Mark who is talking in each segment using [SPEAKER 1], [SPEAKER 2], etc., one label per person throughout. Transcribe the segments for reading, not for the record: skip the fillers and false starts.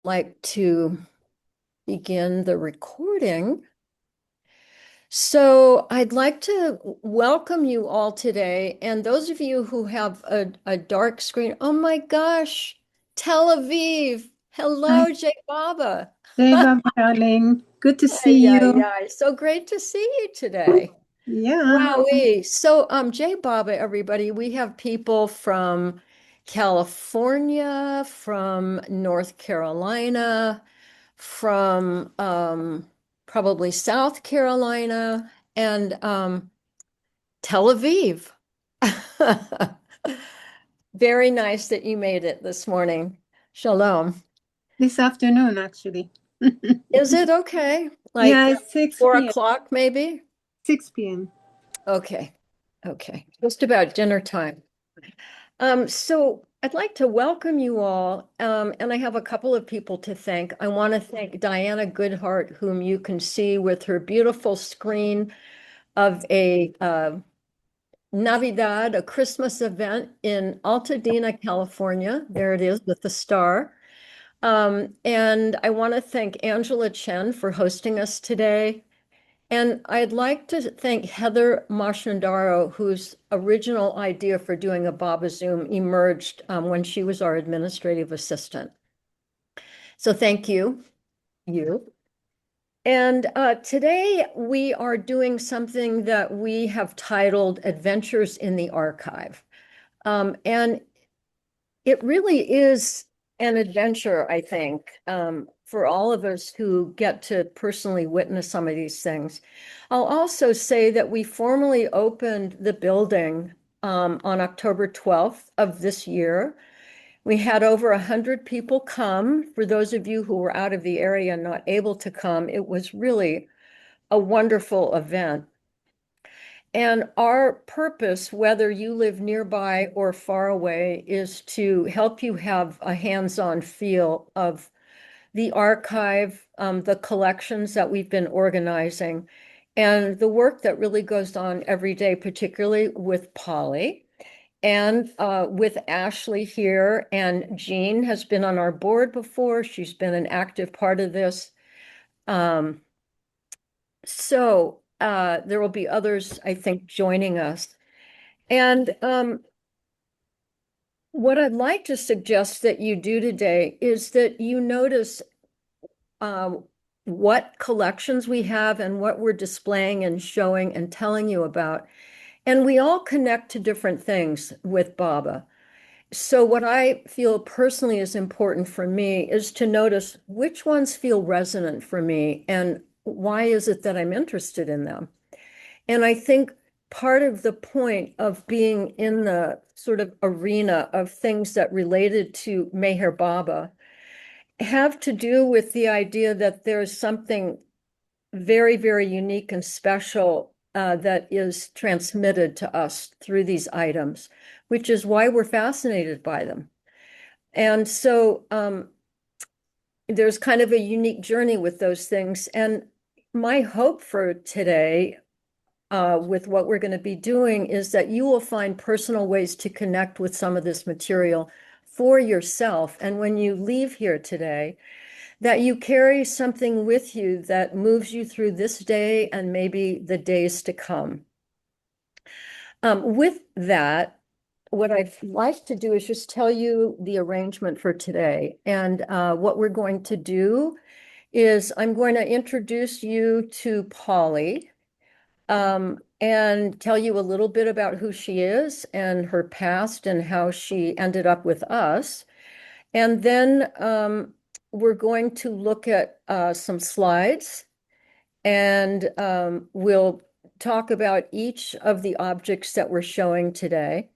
[SPEAKER 1] Like to begin the recording. So I'd like to welcome you all today. And those of you who have a dark screen, oh my gosh, Tel Aviv.
[SPEAKER 2] Hi,
[SPEAKER 1] Hello, Jay Baba.
[SPEAKER 2] Deva, darling. Good to see
[SPEAKER 1] Yeah,
[SPEAKER 2] you.
[SPEAKER 1] yeah. So great to see you today.
[SPEAKER 2] Yeah.
[SPEAKER 1] Wowee. So, Jay Baba, everybody, we have people from California, from North Carolina, from probably South Carolina, and Tel Aviv. Very nice that you made it this morning. Shalom.
[SPEAKER 2] This afternoon, actually.
[SPEAKER 1] Is it okay? Like
[SPEAKER 2] Yeah, it's 6
[SPEAKER 1] 4
[SPEAKER 2] p.m.
[SPEAKER 1] o'clock, maybe?
[SPEAKER 2] 6 p.m.
[SPEAKER 1] Okay. Okay. Just about dinner time. So I'd like to welcome you all, and I have a couple of people to thank. I want to thank Diana Goodheart, whom you can see with her beautiful screen of a Navidad, a Christmas event in Altadena, California. There it is with the star. And I want to thank Angela Chen for hosting us today. And I'd like to thank Heather Mashandaro, whose original idea for doing a Baba Zoom emerged when she was our administrative assistant. So thank you, you. And today we are doing something that we have titled Adventures in the Archive. And it really is an adventure, I think, for all of us who get to personally witness some of these things. I'll also say that we formally opened the building on October 12th of this year. We had over 100 people come. For those of you who were out of the area and not able to come, it was really a wonderful event. And our purpose, whether you live nearby or far away, is to help you have a hands-on feel of the archive, the collections that we've been organizing, and the work that really goes on every day, particularly with Polly and with Ashley here. And Jean has been on our board before. She's been an active part of this. Um, so there will be others, I think, joining us. And what I'd like to suggest that you do today is that you notice um, what collections we have and what we're displaying and showing and telling you about. And we all connect to different things with Baba. So what I feel personally is important for me is to notice which ones feel resonant for me and why is it that I'm interested in them. And I think part of the point of being in the sort of arena of things that related to Meher Baba have to do with the idea that there's something very, very unique and special that is transmitted to us through these items, which is why we're fascinated by them. And so there's kind of a unique journey with those things. And my hope for today with what we're going to be doing is that you will find personal ways to connect with some of this material for yourself. And when you leave here today, that you carry something with you that moves you through this day and maybe the days to come. With that, what I'd like to do is just tell you the arrangement for today. And what we're going to do is I'm going to introduce you to Polly and tell you a little bit about who she is and her past and how she ended up with us. And then we're going to look at some slides and we'll talk about each of the objects that we're showing today.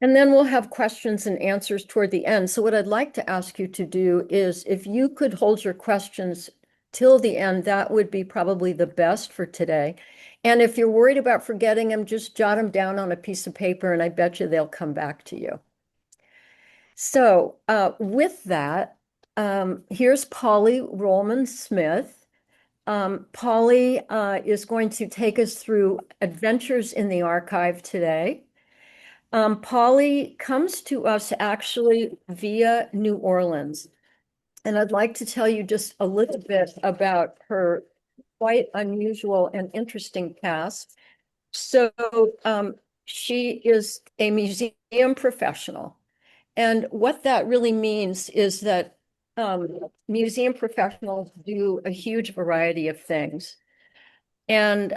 [SPEAKER 1] And then we'll have questions and answers toward the end. So what I'd like to ask you to do is if you could hold your questions till the end, that would be probably the best for today. And if you're worried about forgetting them, just jot them down on a piece of paper and I bet you they'll come back to you. So with that, here's Polly Rolman-Smith. Polly is going to take us through Adventures in the Archive today. Polly comes to us actually via New Orleans. And I'd like to tell you just a little bit about her quite unusual and interesting past. So she is a museum professional. And what that really means is that museum professionals do a huge variety of things. And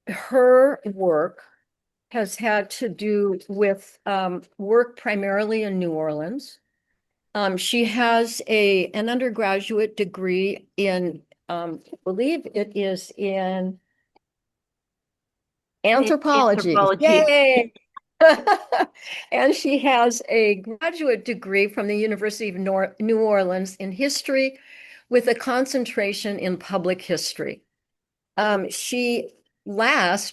[SPEAKER 1] her work has had to do with work primarily in New Orleans. She has an undergraduate degree in, I believe it is in anthropology.
[SPEAKER 3] Anthropology.
[SPEAKER 1] Yay! And she has a graduate degree from the University of New Orleans in history with a concentration in public history. She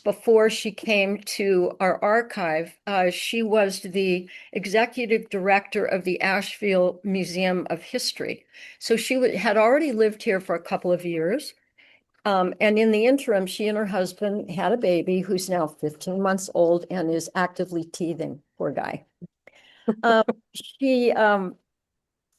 [SPEAKER 1] before she came to our archive, she was the executive director of the Asheville Museum of History. So she had already lived here for a couple of years. And in the interim, she and her husband had a baby who's now 15 months old and is actively teething, poor guy. She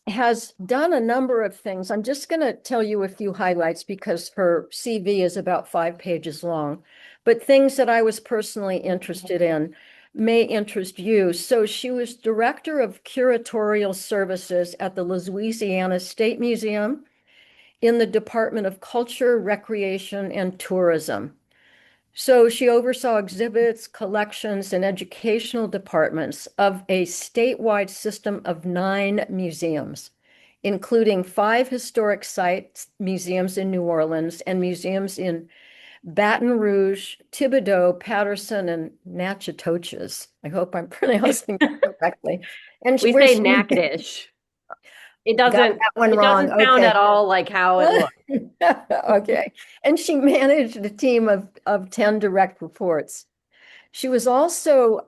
[SPEAKER 1] has done a number of things. I'm just going to tell you a few highlights because her CV is about 5 pages long, but things that I was personally interested in may interest you. So she was director of curatorial services at the Louisiana State Museum in the Department of Culture, Recreation, and Tourism. So she oversaw exhibits, collections, and educational departments of a statewide system of 9 museums, including 5 historic sites, museums in New Orleans, and museums in Baton Rouge, Thibodaux, Patterson, and Natchitoches. I hope I'm pronouncing it correctly. And
[SPEAKER 3] We
[SPEAKER 1] where
[SPEAKER 3] say
[SPEAKER 1] she
[SPEAKER 3] Natchitoches. It
[SPEAKER 1] got
[SPEAKER 3] doesn't
[SPEAKER 1] that one
[SPEAKER 3] it
[SPEAKER 1] wrong.
[SPEAKER 3] doesn't sound
[SPEAKER 1] Okay.
[SPEAKER 3] at all like how it looks.
[SPEAKER 1] Okay. And she managed a team of 10 direct reports. She was also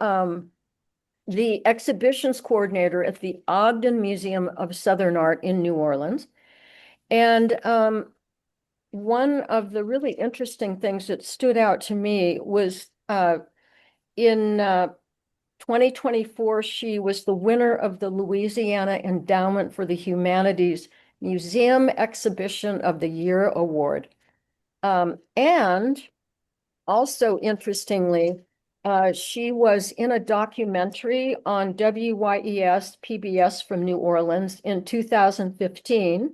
[SPEAKER 1] the exhibitions coordinator at the Ogden Museum of Southern Art in New Orleans. And one of the really interesting things that stood out to me was in 2024, she was the winner of the Louisiana Endowment for the Humanities Museum Exhibition of the Year Award. And also interestingly, she was in a documentary on WYES PBS from New Orleans in 2015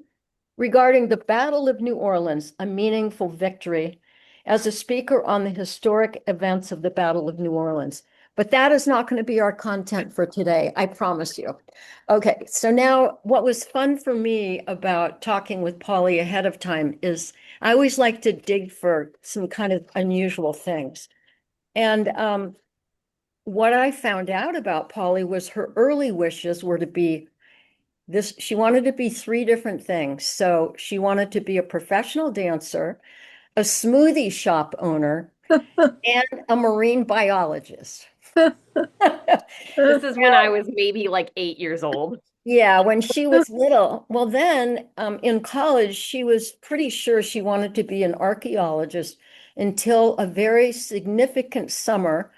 [SPEAKER 1] regarding the Battle of New Orleans, a meaningful victory, as a speaker on the historic events of the Battle of New Orleans. But that is not going to be our content for today, I promise you. Okay, so now what was fun for me about talking with Polly ahead of time is I always like to dig for some kind of unusual things. And what I found out about Polly was her early wishes were to be this, she wanted to be 3 different things. So she wanted to be a professional dancer, a smoothie shop owner, and a marine biologist.
[SPEAKER 3] This is when I was maybe like 8 years old.
[SPEAKER 1] Yeah, when she was little. Well, then in college, she was pretty sure she wanted to be an archaeologist until a very significant summer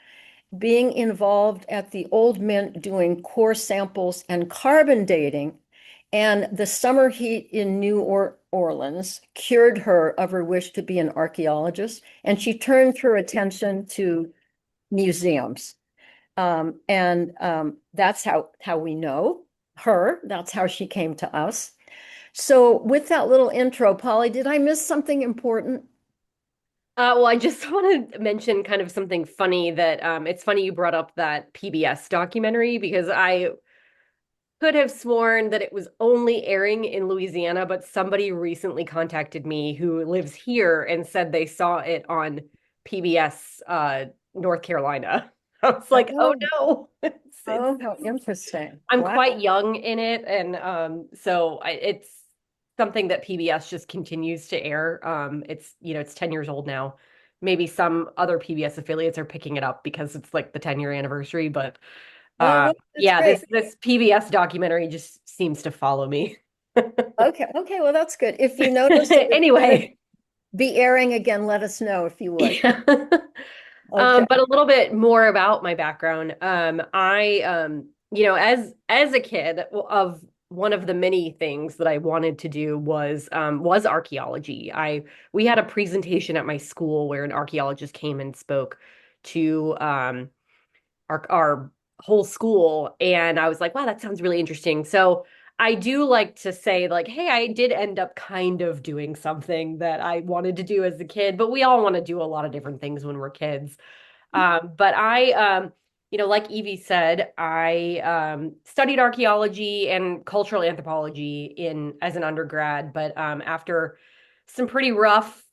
[SPEAKER 1] being involved at the Old Mint doing core samples and carbon dating. And the summer heat in Orleans cured her of her wish to be an archaeologist, and she turned her attention to museums. And that's how we know her. That's how she came to us. So with that little intro, Polly, did I miss something important?
[SPEAKER 3] Well, I just want to mention kind of something funny that it's funny you brought up that PBS documentary because I could have sworn that it was only airing in Louisiana, but somebody recently contacted me who lives here and said they saw it on PBS North Carolina. I was like, oh
[SPEAKER 1] Oh,
[SPEAKER 3] no.
[SPEAKER 1] oh, how interesting.
[SPEAKER 3] I'm
[SPEAKER 1] Wow.
[SPEAKER 3] quite young in it, and it's something that PBS just continues to air. It's 10 years old now. Maybe some other PBS affiliates are picking it up because it's like the 10-year anniversary, but
[SPEAKER 1] Oh, well, that's
[SPEAKER 3] yeah,
[SPEAKER 1] great.
[SPEAKER 3] this PBS documentary just seems to follow me.
[SPEAKER 1] Okay, okay, well, that's good. If you notice that it's going to
[SPEAKER 3] Anyway,
[SPEAKER 1] be airing again, let us know if you would.
[SPEAKER 3] yeah.
[SPEAKER 1] Okay.
[SPEAKER 3] But a little bit more about my background. I as a kid of one of the many things that I wanted to do was archaeology. We had a presentation at my school where an archaeologist came and spoke to our whole school, and I was like, wow, that sounds really interesting. So I do like to say like, hey, I did end up kind of doing something that I wanted to do as a kid, but we all want to do a lot of different things when we're kids. But like Evie said, I studied archaeology and cultural anthropology in as an undergrad. But after some pretty rough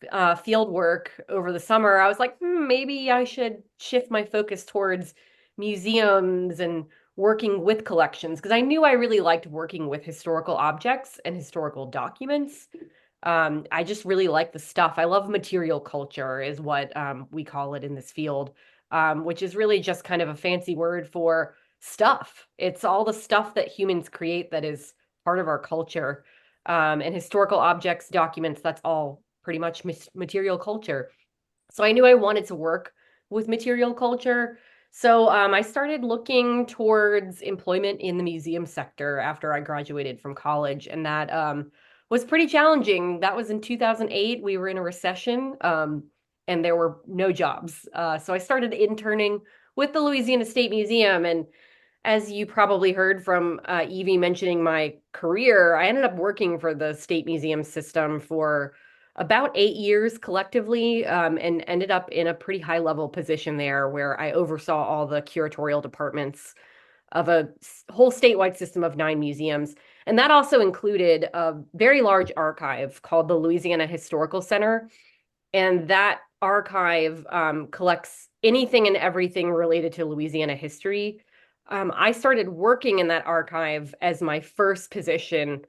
[SPEAKER 3] field work over the summer, I was like, maybe I should shift my focus towards museums and working with collections because I knew I really liked working with historical objects and historical documents. I just really like the stuff. I love material culture, is what we call it in this field, which is really just kind of a fancy word for stuff. It's all the stuff that humans create that is part of our culture. And historical objects, documents, that's all pretty much material culture. So I knew I wanted to work with material culture. So I started looking towards employment in the museum sector after I graduated from college, and that was pretty challenging. That was in 2008. We were in a recession, and there were no jobs. So I started interning with the Louisiana State Museum, and as you probably heard from Evie mentioning my career, I ended up working for the State Museum system for about 8 years collectively, and ended up in a pretty high level position there where I oversaw all the curatorial departments of a whole statewide system of 9 museums. And that also included a very large archive called the Louisiana Historical Center, and that archive collects anything and everything related to Louisiana history. I started working in that archive as my first position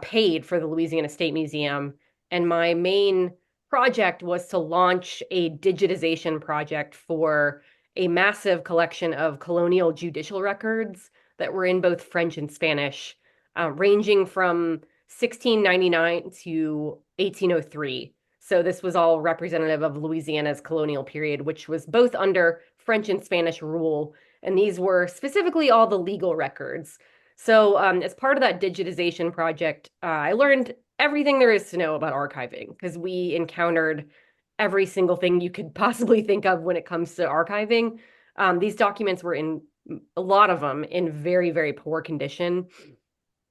[SPEAKER 3] paid for the Louisiana State Museum. And my main project was to launch a digitization project for a massive collection of colonial judicial records that were in both French and Spanish, ranging from 1699 to 1803. So this was all representative of Louisiana's colonial period, which was both under French and Spanish rule. And these were specifically all the legal records. So, as part of that digitization project, I learned everything there is to know about archiving because we encountered every single thing you could possibly think of when it comes to archiving. These documents were in a lot of them in very, very poor condition.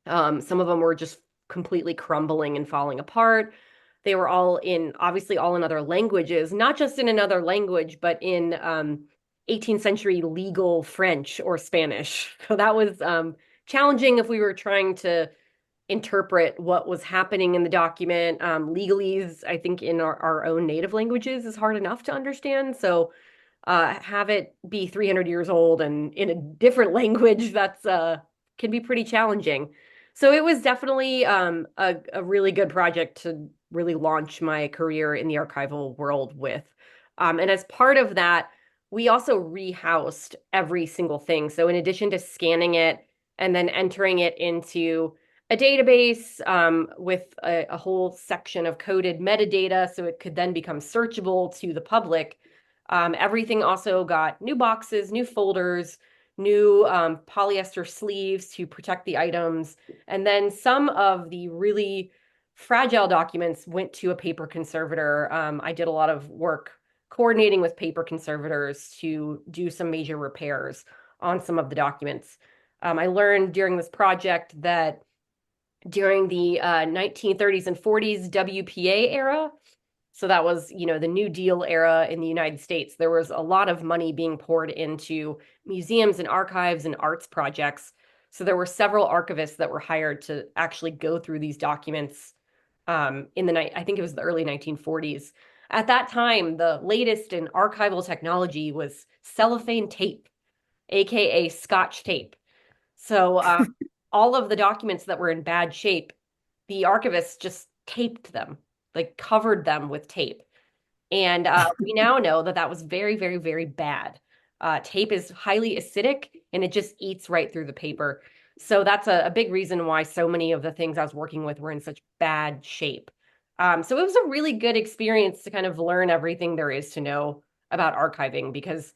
[SPEAKER 3] Some of them were just completely crumbling and falling apart. They were obviously all in other languages, not just in another language, but in 18th century legal French or Spanish. So that was challenging if we were trying to interpret what was happening in the document. Legalese, I think, in our own native languages is hard enough to understand. So have it be 300 years old and in a different language, that's can be pretty challenging. So it was definitely a really good project to really launch my career in the archival world with. And as part of that, we also rehoused every single thing. So in addition to scanning it and then entering it into a database with a whole section of coded metadata so it could then become searchable to the public, everything also got new boxes, new folders, new polyester sleeves to protect the items. And then some of the really fragile documents went to a paper conservator. I did a lot of work coordinating with paper conservators to do some major repairs on some of the documents. I learned during this project that during the 1930s and 40s WPA era, so that was, the New Deal era in the United States, there was a lot of money being poured into museums and archives and arts projects. So there were several archivists that were hired to actually go through these documents in the night. I think it was the early 1940s. At that time, the latest in archival technology was cellophane tape, aka Scotch tape. So all of the documents that were in bad shape, the archivists just taped them, like covered them with tape. And we now know that that was very, very, very bad. Tape is highly acidic and it just eats right through the paper. So that's a big reason why so many of the things I was working with were in such bad shape. So it was a really good experience to kind of learn everything there is to know about archiving because,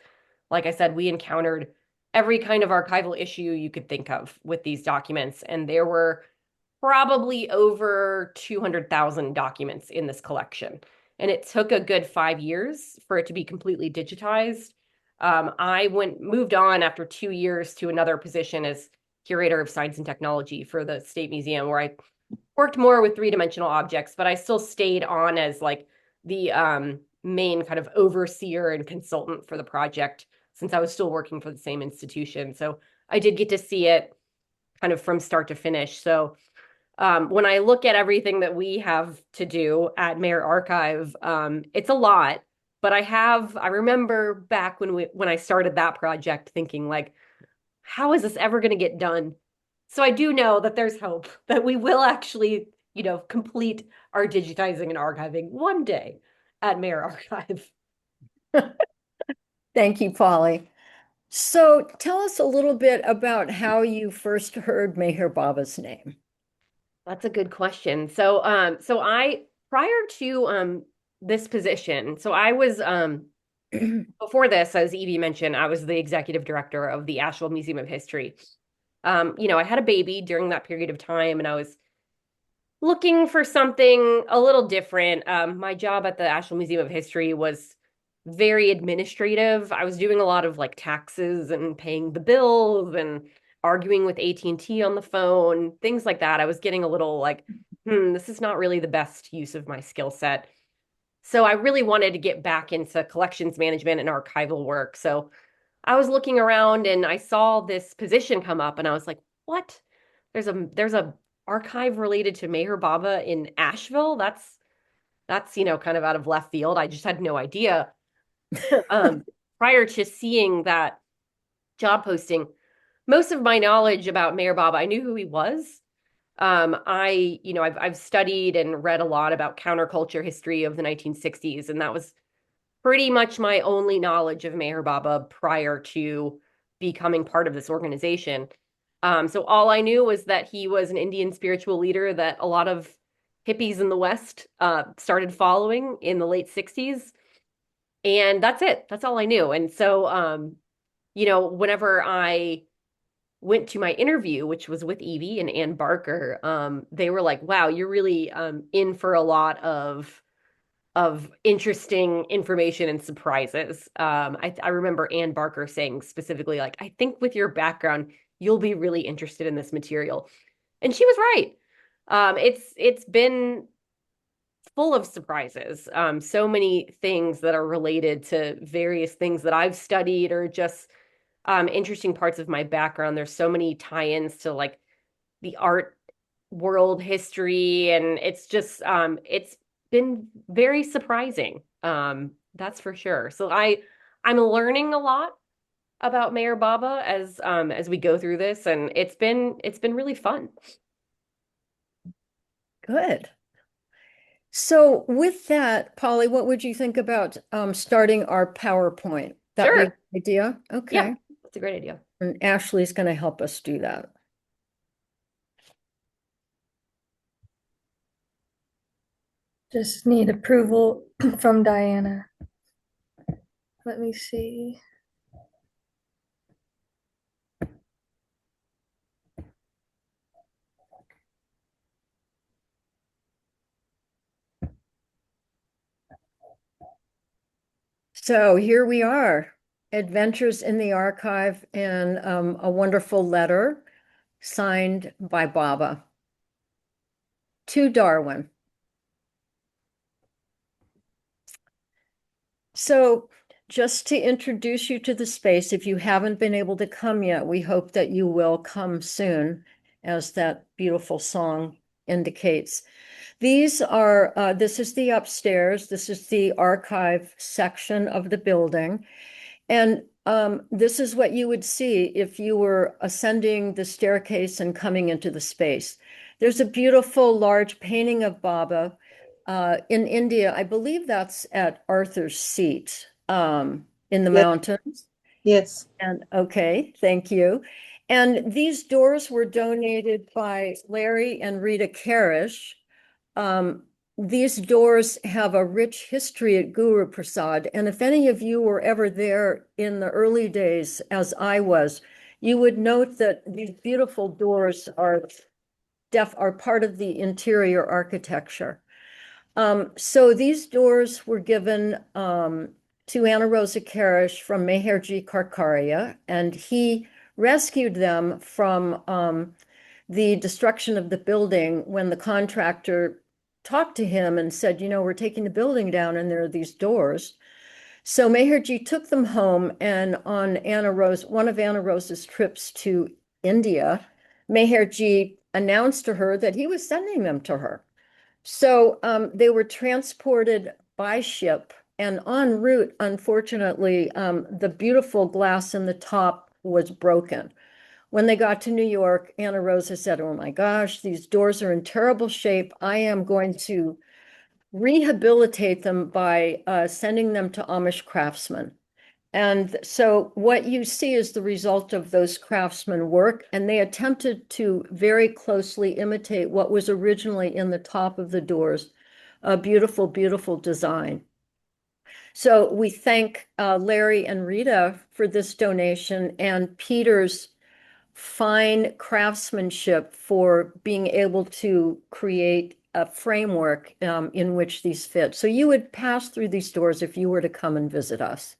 [SPEAKER 3] like I said, we encountered every kind of archival issue you could think of with these documents. And there were probably over 200,000 documents in this collection. And it took a good 5 years for it to be completely digitized. I moved on after 2 years to another position as curator of science and technology for the State Museum, where I worked more with three-dimensional objects, but I still stayed on as like the main kind of overseer and consultant for the project since I was still working for the same institution. So I did get to see it kind of from start to finish. So when I look at everything that we have to do at Mayor Archive, it's a lot. But I remember back when I started that project thinking like, how is this ever going to get done? So I do know that there's hope that we will actually, complete our digitizing and archiving one day at Mayor Archive.
[SPEAKER 1] Thank you, Polly. So tell us a little bit about how you first heard Meher Baba's name.
[SPEAKER 3] That's a good question. So I prior to this position, so I was before this, as Evie mentioned, I was the executive director of the Asheville Museum of History. I had a baby during that period of time, and I was looking for something a little different. My job at the Asheville Museum of History was very administrative. I was doing a lot of like taxes and paying the bills and arguing with AT&T on the phone, things like that. I was getting a little like, this is not really the best use of my skill set. So I really wanted to get back into collections management and archival work. So I was looking around and I saw this position come up and I was like, what? There's a archive related to Meher Baba in Asheville. That's kind of out of left field. I just had no idea. Um, Prior to seeing that job posting, most of my knowledge about Meher Baba, I knew who he was. I've studied and read a lot about counterculture history of the 1960s, and that was pretty much my only knowledge of Meher Baba prior to becoming part of this organization. So all I knew was that he was an Indian spiritual leader that a lot of hippies in the West started following in the late 60s. And that's it. That's all I knew. And so, whenever I went to my interview, which was with Evie and Ann Barker, they were like, wow, you're really in for a lot of interesting information and surprises. I remember Ann Barker saying specifically, like, I think with your background, you'll be really interested in this material. And she was right. It's been full of surprises. So many things that are related to various things that I've studied or just interesting parts of my background. There's so many tie-ins to like the art world history, and it's been very surprising. That's for sure. So I'm learning a lot about Mayor Baba as we go through this, and it's been really fun.
[SPEAKER 1] Good. So with that, Polly, what would you think about starting our PowerPoint? That be a
[SPEAKER 3] Sure.
[SPEAKER 1] good idea?
[SPEAKER 3] Yeah,
[SPEAKER 1] Okay.
[SPEAKER 3] that's a great idea.
[SPEAKER 1] And Ashley's going to help us do that.
[SPEAKER 4] Just need approval from Diana. Let me see.
[SPEAKER 1] So here we are, Adventures in the Archive, and a wonderful letter signed by Baba to Darwin. So just to introduce you to the space, if you haven't been able to come yet, we hope that you will come soon, as that beautiful song indicates. This is the upstairs. This is the archive section of the building. And this is what you would see if you were ascending the staircase and coming into the space. There's a beautiful large painting of Baba in India. I believe that's at Arthur's Seat in the
[SPEAKER 2] Yes.
[SPEAKER 1] mountains.
[SPEAKER 2] Yes.
[SPEAKER 1] And okay, thank you. And these doors were donated by Larry and Rita Karish. these doors have a rich history at Guru Prasad. And if any of you were ever there in the early days, as I was, you would note that these beautiful doors are part of the interior architecture. So these doors were given to Anna Rosa Karish from Meherji Karkaria, and he rescued them from the destruction of the building when the contractor talked to him and said, you know, we're taking the building down and there are these doors. So Meherji took them home, and on one of Anna Rosa's trips to India, Meherji announced to her that he was sending them to her. So they were transported by ship, and en route, unfortunately, the beautiful glass in the top was broken. When they got to New York, Anna Rosa said, oh my gosh, these doors are in terrible shape. I am going to rehabilitate them by sending them to Amish craftsmen. And so what you see is the result of those craftsmen work, and they attempted to very closely imitate what was originally in the top of the doors, a beautiful, beautiful design. So we thank Larry and Rita for this donation, and Peter's fine craftsmanship for being able to create a framework in which these fit. So you would pass through these doors if you were to come and visit us.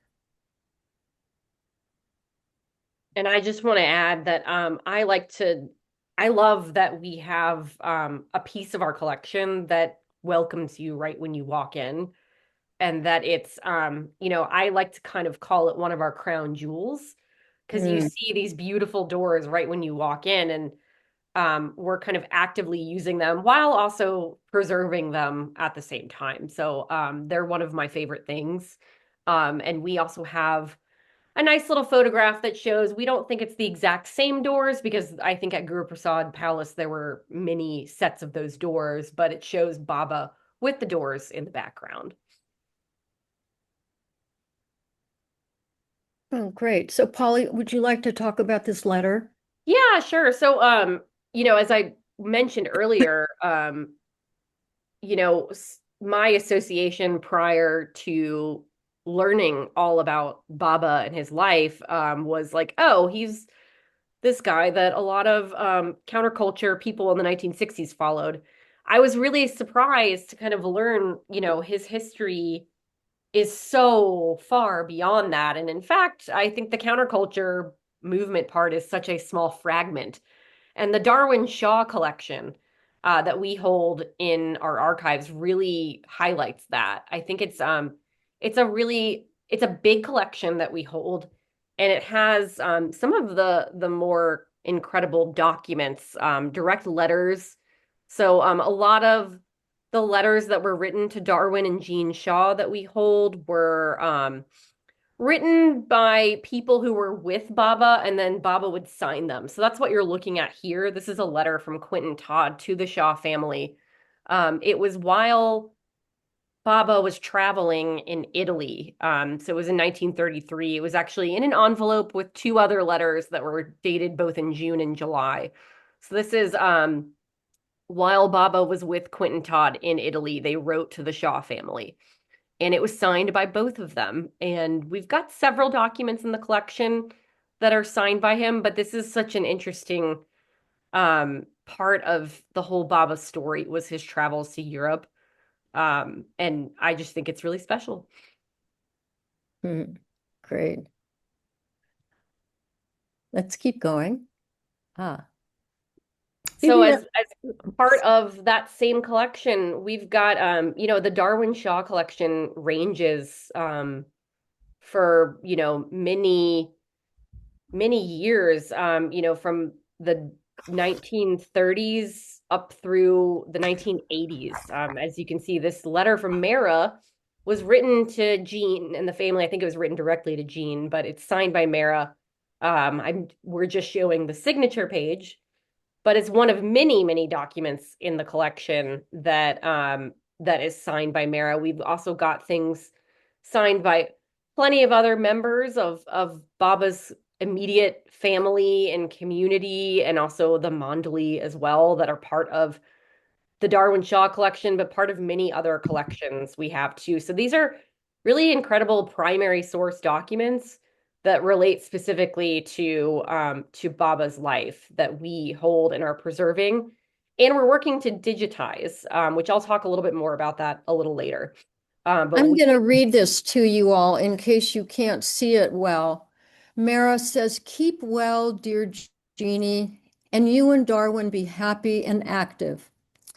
[SPEAKER 3] And I just want to add that I love that we have a piece of our collection that welcomes you right when you walk in. And that it's, I like to kind of call it one of our crown jewels, because you see these beautiful doors right when you walk in, and we're kind of actively using them while also preserving them at the same time. So they're one of my favorite things. And we also have a nice little photograph that shows, we don't think it's the exact same doors, because I think at Guru Prasad Palace there were many sets of those doors, but it shows Baba with the doors in the background.
[SPEAKER 1] Oh, great. So Polly, would you like to talk about this letter?
[SPEAKER 3] Yeah, sure. So, as I mentioned earlier, my association prior to learning all about Baba and his life, was like, oh, he's this guy that a lot of counterculture people in the 1960s followed. I was really surprised to kind of learn, his history is so far beyond that. And in fact, I think the counterculture movement part is such a small fragment. And the Darwin Shaw collection that we hold in our archives really highlights that. I think it's a big collection that we hold, and it has some of the more incredible documents, direct letters. So a lot of the letters that were written to Darwin and Jean Shaw that we hold were written by people who were with Baba, and then Baba would sign them. So that's what you're looking at here. This is a letter from Quentin Todd to the Shaw family. It was while Baba was traveling in Italy. So it was in 1933. It was actually in an envelope with two other letters that were dated both in June and July. So this is while Baba was with Quentin Todd in Italy, they wrote to the Shaw family, and it was signed by both of them. And we've got several documents in the collection that are signed by him, but this is such an interesting part of the whole Baba story, was his travels to Europe. And I just think it's really special.
[SPEAKER 1] Great. Let's keep going.
[SPEAKER 3] So as part of that same collection, we've got the Darwin Shaw collection ranges for many years, from the 1930s up through the 1980s. As you can see, this letter from Mara was written to Jean and the family. I think it was written directly to Jean, but it's signed by Mara. We're just showing the signature page, but it's one of many, many documents in the collection that that is signed by Mara. We've also got things signed by plenty of other members of Baba's immediate family and community, and also the Mandali as well, that are part of the Darwin Shaw collection, but part of many other collections we have too. So these are really incredible primary source documents that relate specifically to Baba's life that we hold and are preserving. And we're working to digitize, which I'll talk a little bit more about that a little later. But
[SPEAKER 1] I'm going to read this to you all in case you can't see it well. Mara says, keep well, dear Jeannie, and you and Darwin be happy and active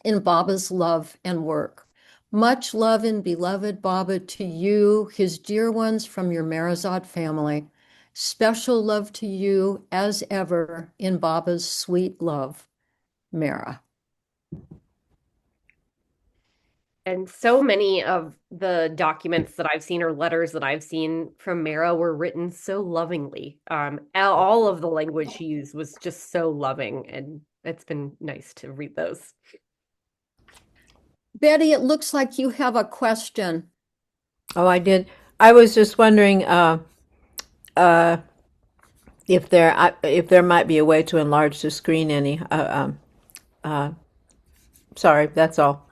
[SPEAKER 1] in Baba's love and work. Much love and beloved Baba to you, his dear ones from your Marazad family. Special love to you as ever in Baba's sweet love, Mara.
[SPEAKER 3] And so many of the documents that I've seen or letters that I've seen from Mara were written so lovingly. All of the language she used was just so loving, and it's been nice to read those.
[SPEAKER 1] Betty, it looks like you have a question.
[SPEAKER 5] Oh, I did. I was just wondering if there might be a way to enlarge the screen any. Sorry, that's all.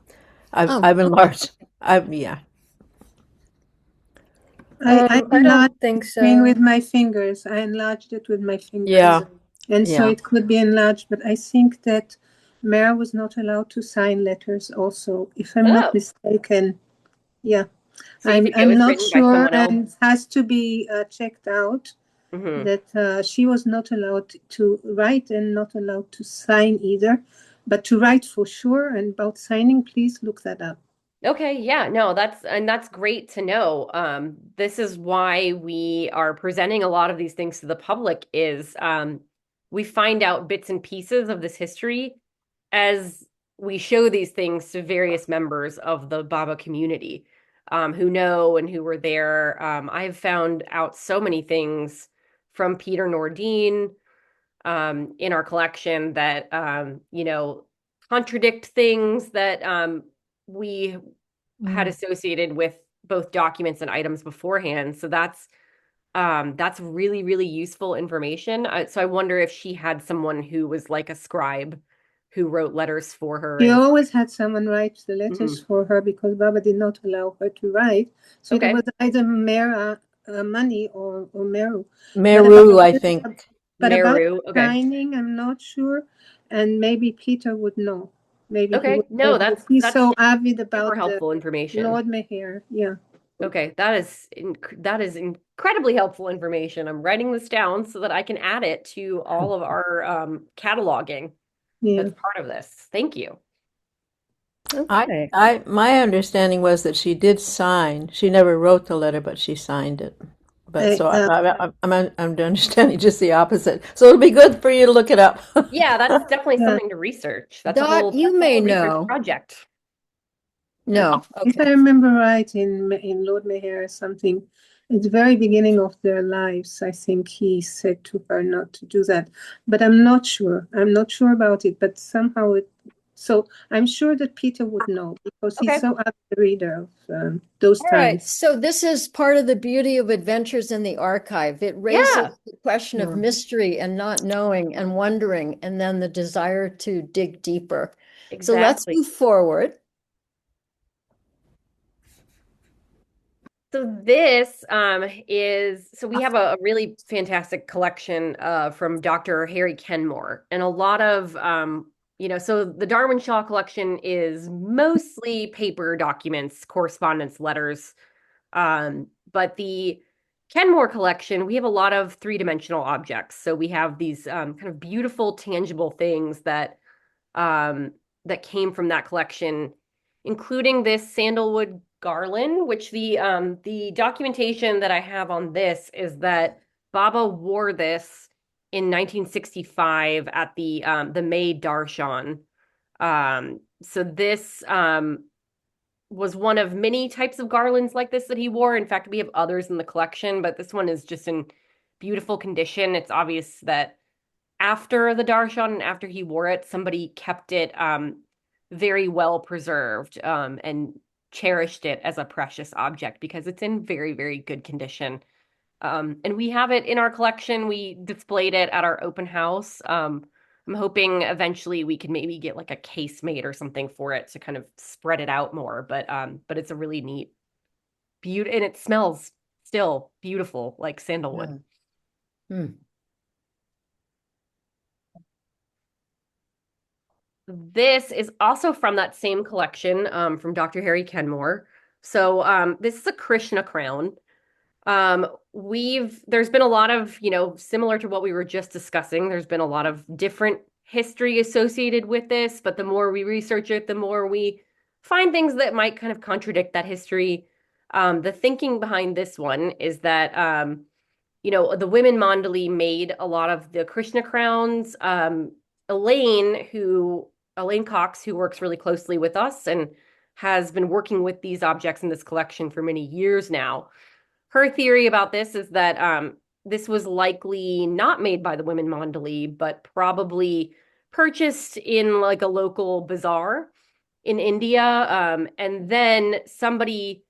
[SPEAKER 5] I've enlarged. Yeah.
[SPEAKER 2] I
[SPEAKER 4] I
[SPEAKER 2] enlarged
[SPEAKER 4] don't think
[SPEAKER 2] the screen
[SPEAKER 4] so.
[SPEAKER 2] with my fingers. I enlarged it with my fingers.
[SPEAKER 5] Yeah.
[SPEAKER 2] And so
[SPEAKER 5] Yeah.
[SPEAKER 2] it could be enlarged, but I think that Mara was not allowed to sign letters also, if I'm not
[SPEAKER 3] Oh,
[SPEAKER 2] mistaken. Yeah,
[SPEAKER 3] so you think it
[SPEAKER 2] I'm
[SPEAKER 3] was
[SPEAKER 2] not
[SPEAKER 3] written by
[SPEAKER 2] sure,
[SPEAKER 3] someone else?
[SPEAKER 2] and has to be checked out
[SPEAKER 3] Hmm.
[SPEAKER 2] that she was not allowed to write and not allowed to sign either, but to write for sure. And about signing, please look that up.
[SPEAKER 3] Okay, yeah, no, that's great to know. This is why we are presenting a lot of these things to the public is we find out bits and pieces of this history as we show these things to various members of the Baba community who know and who were there. I've found out so many things from Peter Nordine in our collection that contradict things that we had associated with both documents and items beforehand. So that's really, really useful information. So I wonder if she had someone who was like a scribe who wrote letters for her
[SPEAKER 2] She
[SPEAKER 3] and
[SPEAKER 2] always had someone write the letters
[SPEAKER 3] Mhm.
[SPEAKER 2] for her because Baba did not allow her to write. So it
[SPEAKER 3] Okay.
[SPEAKER 2] was either Mera Money or Meru. But about
[SPEAKER 5] Meru, I think.
[SPEAKER 2] but about
[SPEAKER 3] Meru. Okay.
[SPEAKER 2] signing, I'm not sure, and maybe Peter would know. Maybe he
[SPEAKER 3] Okay.
[SPEAKER 2] would
[SPEAKER 3] No,
[SPEAKER 2] know. He's
[SPEAKER 3] that's
[SPEAKER 2] so avid
[SPEAKER 3] super
[SPEAKER 2] about the
[SPEAKER 3] helpful information.
[SPEAKER 2] Lord Meher. Yeah.
[SPEAKER 3] Okay, that is incredibly helpful information. I'm writing this down so that I can add it to all of our cataloging
[SPEAKER 2] Yeah.
[SPEAKER 3] that's part of this. Thank you.
[SPEAKER 1] Okay.
[SPEAKER 5] My understanding was that she did sign. She never wrote the letter, but she signed it. But
[SPEAKER 2] I,
[SPEAKER 5] so I'm understanding just the opposite. So it'll be good for you to look it up.
[SPEAKER 3] Yeah, that's definitely
[SPEAKER 2] yeah.
[SPEAKER 3] something to research.
[SPEAKER 1] Dot, you
[SPEAKER 3] That's a
[SPEAKER 1] may
[SPEAKER 3] whole research
[SPEAKER 1] know.
[SPEAKER 3] project.
[SPEAKER 1] No.
[SPEAKER 2] If I
[SPEAKER 1] Okay.
[SPEAKER 2] remember right, in Lord Meher or something, at the very beginning of their lives, I think he said to her not to do that. But I'm not sure. I'm not sure about it. But somehow it. So I'm sure that Peter would know because he's
[SPEAKER 3] Okay.
[SPEAKER 2] so avid reader of those
[SPEAKER 1] All right.
[SPEAKER 2] times.
[SPEAKER 1] So this is part of the beauty of Adventures in the Archive. It
[SPEAKER 3] Yeah,
[SPEAKER 1] raises the question of
[SPEAKER 2] Yeah.
[SPEAKER 1] mystery and not knowing and wondering, and then the desire to dig deeper. So let's
[SPEAKER 3] exactly.
[SPEAKER 1] move forward.
[SPEAKER 3] So this so we have a really fantastic collection from Dr. Harry Kenmore and a lot of so the Darwin Shaw collection is mostly paper documents, correspondence, letters. But the Kenmore collection, we have a lot of three-dimensional objects. So we have these kind of beautiful, tangible things um, that came from that collection, including this sandalwood garland, which the documentation that I have on this is that Baba wore this in 1965 at the May Darshan. So this was one of many types of garlands like this that he wore. In fact, we have others in the collection, but this one is just in beautiful condition. It's obvious that after the darshan and after he wore it, somebody kept it very well preserved and cherished it as a precious object because it's in very, very good condition. And we have it in our collection. We displayed it at our open house I'm hoping eventually we can maybe get like a case made or something for it to kind of spread it out more. But it's a really neat beauty, and it smells still beautiful, like sandalwood.
[SPEAKER 1] Yeah. Hmm.
[SPEAKER 3] This is also from that same collection, from Dr. Harry Kenmore. So this is a Krishna crown. There's been a lot of, similar to what we were just discussing, there's been a lot of different history associated with this, but the more we research it, the more we find things that might kind of contradict that history. The thinking behind this one is that, the women Mandali made a lot of the Krishna crowns. Elaine Cox, who works really closely with us and has been working with these objects in this collection for many years now. Her theory about this is that this was likely not made by the women Mandali, but probably purchased in like a local bazaar in India. And then somebody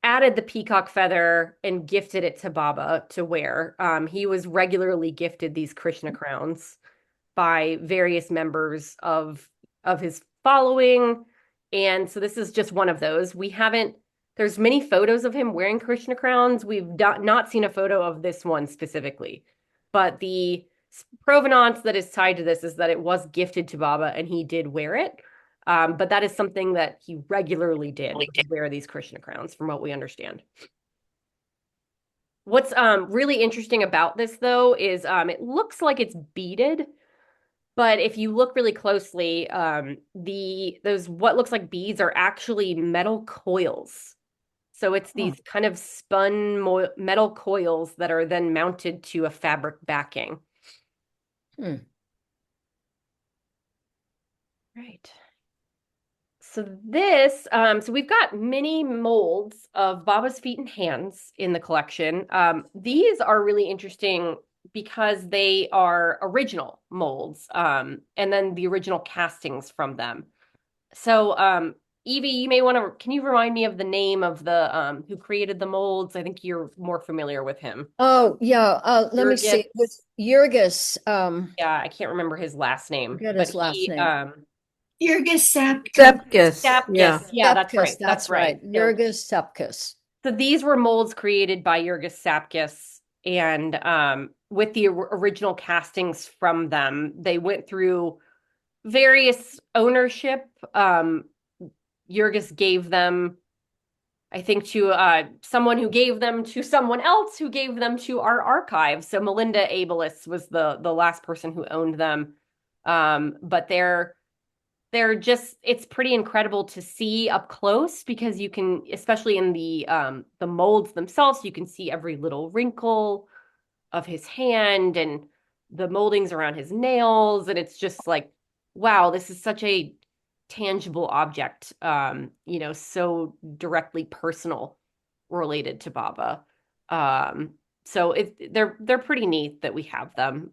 [SPEAKER 3] added the peacock feather and gifted it to Baba to wear. He was regularly gifted these Krishna crowns by various members of his following. And so this is just one of those. There's many photos of him wearing Krishna crowns. We've not seen a photo of this one specifically, but the provenance that is tied to this is that it was gifted to Baba and he did wear it. But that is something that he regularly did, wear these Krishna crowns, from what we understand. What's really interesting about this, though, is it looks like it's beaded, but if you look really closely, those what looks like beads are actually metal coils. So it's these kind of spun metal coils that are then mounted to a fabric backing. Right. So we've got many molds of Baba's feet and hands in the collection. These are really interesting because they are original molds, and then the original castings from them. So, Evie, can you remind me of the name of the who created the molds? I think you're more familiar with him.
[SPEAKER 1] Oh, yeah. Let me see. With Jurgis,
[SPEAKER 3] Yeah, I can't remember his last name,
[SPEAKER 1] forget
[SPEAKER 3] but
[SPEAKER 1] his last name.
[SPEAKER 6] Jurgis
[SPEAKER 5] Sepkus. Yeah.
[SPEAKER 3] Sapkis. Yeah, that's right.
[SPEAKER 1] That's right. Jurgis Sepkus.
[SPEAKER 3] So these were molds created by Jurgis Sapkis, and with the original castings from them, they went through various ownership. Jurgis gave them, I think, to someone who gave them to someone else who gave them to our archive. So Melinda Abelis was the last person who owned them. But it's pretty incredible to see up close because you can, especially in the molds themselves, you can see every little wrinkle of his hand and the moldings around his nails, and it's just like, wow, this is such a tangible object, so directly personal related to Baba. So they're pretty neat that we have them.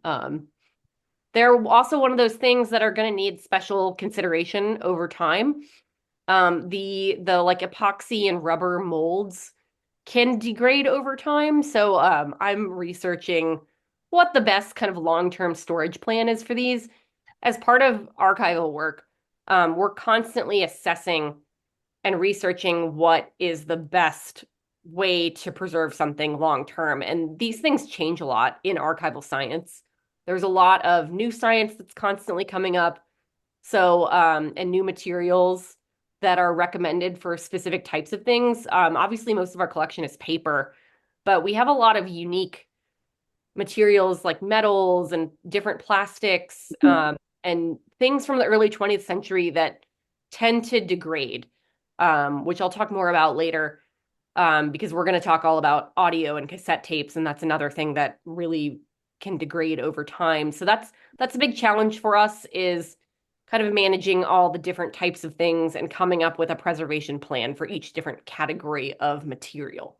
[SPEAKER 3] They're also one of those things that are going to need special consideration over time. The like epoxy and rubber molds can degrade over time. So I'm researching what the best kind of long-term storage plan is for these. As part of archival work, we're constantly assessing and researching what is the best way to preserve something long-term. And these things change a lot in archival science. There's a lot of new science that's constantly coming up. So, and new materials that are recommended for specific types of things. Obviously, most of our collection is paper, but we have a lot of unique materials like metals and different plastics, and things from the early 20th century that tend to degrade, which I'll talk more about later, because we're going to talk all about audio and cassette tapes, and that's another thing that really can degrade over time. So that's a big challenge for us, is kind of managing all the different types of things and coming up with a preservation plan for each different category of material.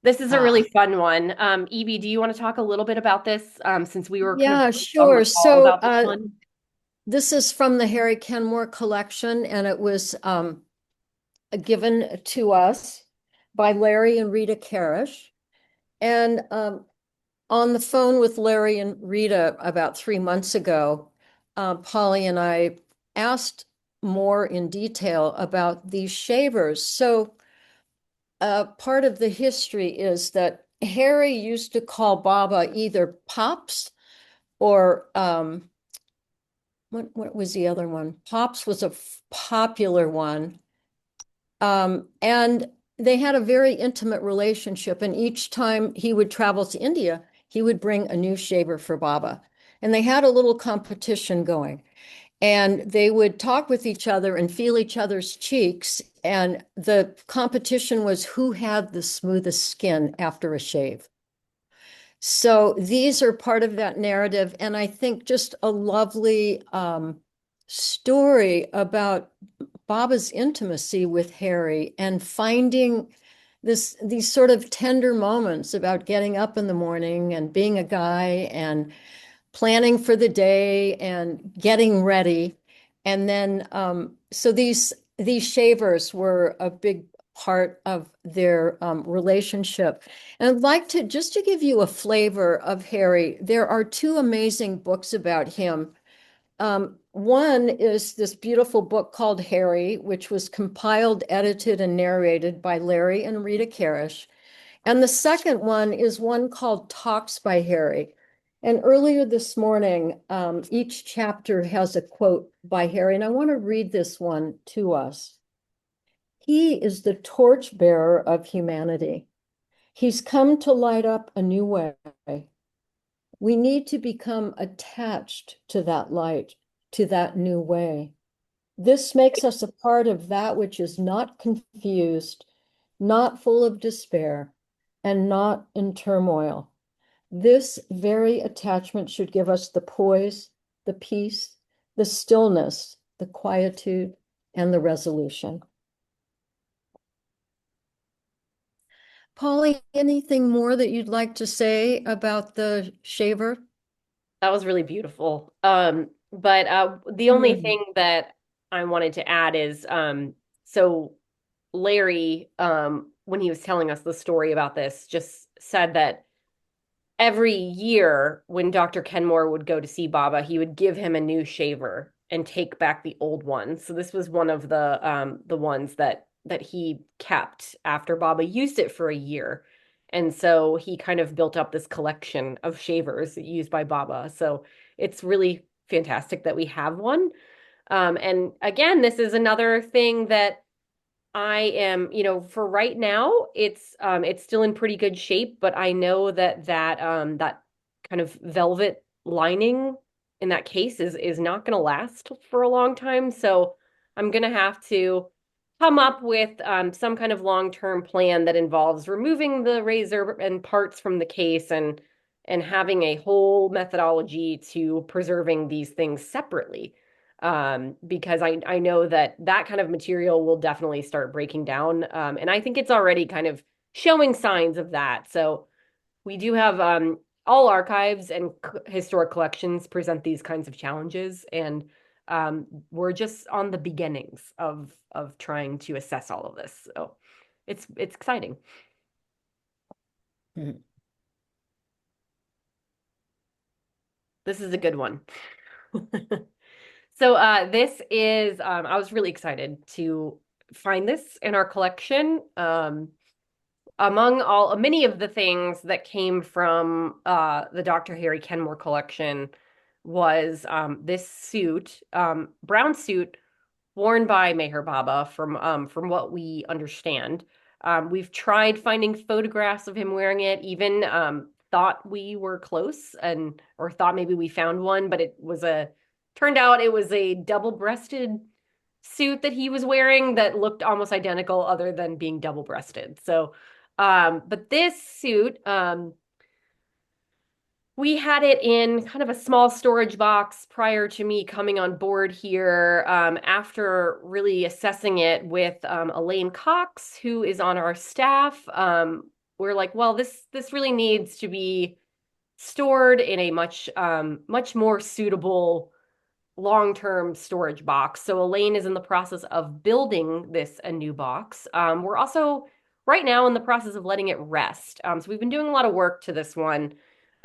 [SPEAKER 3] This is a really fun one. Evie, do you want to talk a little bit about this, since we were
[SPEAKER 1] sure. So
[SPEAKER 3] about this one?
[SPEAKER 1] This is from the Harry Kenmore collection, and it was given to us by Larry and Rita Karish. And on the phone with Larry and Rita about 3 months ago, Polly and I asked more in detail about these shavers. So part of the history is that Harry used to call Baba either Pops or what was the other one? Pops was a popular one. And they had a very intimate relationship. And each time he would travel to India, he would bring a new shaver for Baba. And they had a little competition going. And they would talk with each other and feel each other's cheeks. And the competition was who had the smoothest skin after a shave. So these are part of that narrative. And I think just a lovely story about Baba's intimacy with Harry and finding these sort of tender moments about getting up in the morning and being a guy and planning for the day and getting ready. And then so these shavers were a big part of their relationship. And I'd like to just to give you a flavor of Harry, there are two amazing books about him. One is this beautiful book called Harry, which was compiled, edited, and narrated by Larry and Rita Karish. And the second one is one called Talks by Harry. And earlier this morning, each chapter has a quote by Harry, and I want to read this one to us. He is the torchbearer of humanity. He's come to light up a new way. We need to become attached to that light, to that new way. This makes us a part of that which is not confused, not full of despair, and not in turmoil. This very attachment should give us the poise, the peace, the stillness, the quietude, and the resolution. Polly, anything more that you'd like to say about the shaver?
[SPEAKER 3] That was really beautiful. But the only thing that I wanted to add is so Larry, when he was telling us the story about this, just said that every year when Dr. Kenmore would go to see Baba, he would give him a new shaver and take back the old one. So this was one of the ones that he kept after Baba used it for a year. And so he kind of built up this collection of shavers used by Baba. So it's really fantastic that we have one. And again, this is another thing that I am, for right now, it's still in pretty good shape, but I know that kind of velvet lining in that case is not going to last for a long time. So I'm going to have to come up with some kind of long-term plan that involves removing the razor and parts from the case and having a whole methodology to preserving these things separately. Because I know that kind of material will definitely start breaking down. And I think it's already kind of showing signs of that. So we do have all archives and historic collections present these kinds of challenges. And we're just on the beginnings of trying to assess all of this. So it's exciting.
[SPEAKER 1] Mm-hmm.
[SPEAKER 3] This is a good one. So this is, I was really excited to find this in our collection. Among many of the things that came from the Dr. Harry Kenmore collection was this suit, brown suit worn by Meher Baba from what we understand. We've tried finding photographs of him wearing it, even thought we were close or thought maybe we found one, but turned out it was a double-breasted suit that he was wearing that looked almost identical other than being double-breasted. So, but this suit, we had it in kind of a small storage box prior to me coming on board here. After really assessing it with Elaine Cox, who is on our staff, we're like, well, this really needs to be stored in a much more suitable long-term storage box. So Elaine is in the process of building a new box. We're also right now in the process of letting it rest. So we've been doing a lot of work to this one.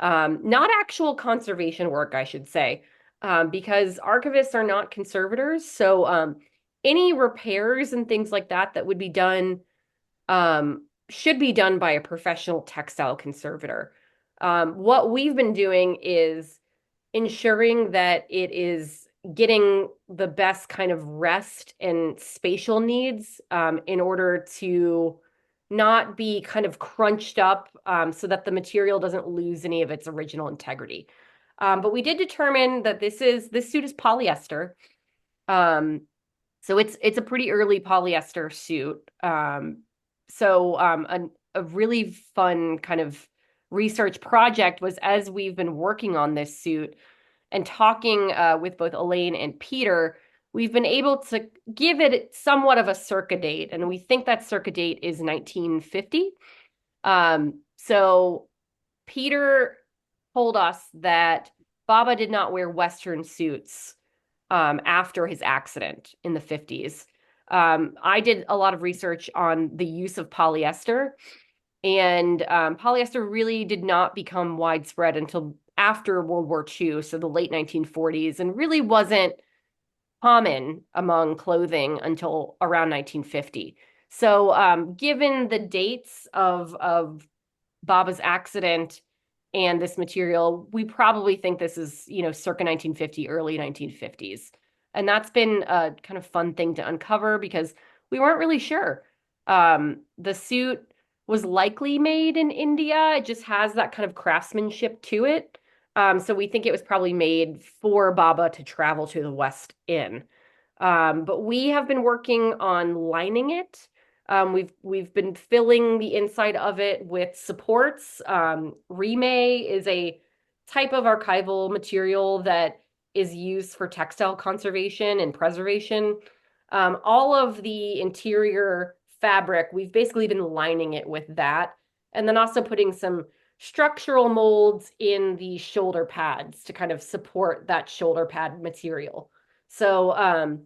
[SPEAKER 3] Not actual conservation work, I should say, because archivists are not conservators. So any repairs and things like that that would be done should be done by a professional textile conservator. What we've been doing is ensuring that it is getting the best kind of rest and spatial needs in order to not be kind of crunched up so that the material doesn't lose any of its original integrity. But we did determine that this suit is polyester. Um, so it's a pretty early polyester suit. A really fun kind of research project was, as we've been working on this suit and talking with both Elaine and Peter, we've been able to give it somewhat of a circa date, and we think that circa date is 1950. So Peter told us that Baba did not wear Western suits after his accident in the 50s. I did a lot of research on the use of polyester, and polyester really did not become widespread until after World War II, so the late 1940s, and really wasn't common among clothing until around 1950. So given the dates of Baba's accident and this material, we probably think this is, circa 1950, early 1950s. And that's been a kind of fun thing to uncover because we weren't really sure. The suit was likely made in India. It just has that kind of craftsmanship to it. So we think it was probably made for Baba to travel to the West in. But we have been working on lining it. We've been filling the inside of it with supports. Remay is a type of archival material that is used for textile conservation and preservation. All of the interior fabric, we've basically been lining it with that, and then also putting some structural molds in the shoulder pads to kind of support that shoulder pad material. So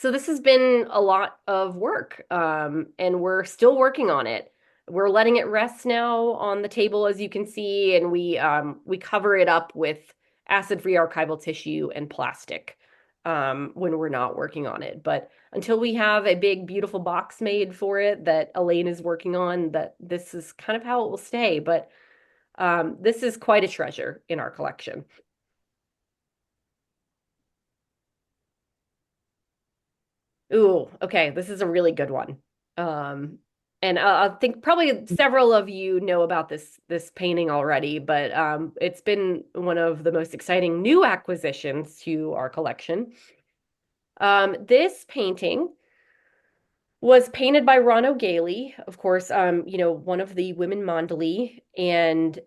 [SPEAKER 3] this has been a lot of work, and we're still working on it. We're letting it rest now on the table, as you can see, and we cover it up with acid-free archival tissue and plastic when we're not working on it. But until we have a big, beautiful box made for it that Elaine is working on, that this is kind of how it will stay. But this is quite a treasure in our collection. Ooh, okay, this is a really good one. And I think probably several of you know about this painting already, but it's been one of the most exciting new acquisitions to our collection. This painting was painted by Ron O'Galey, of course, one of the women Mondali, and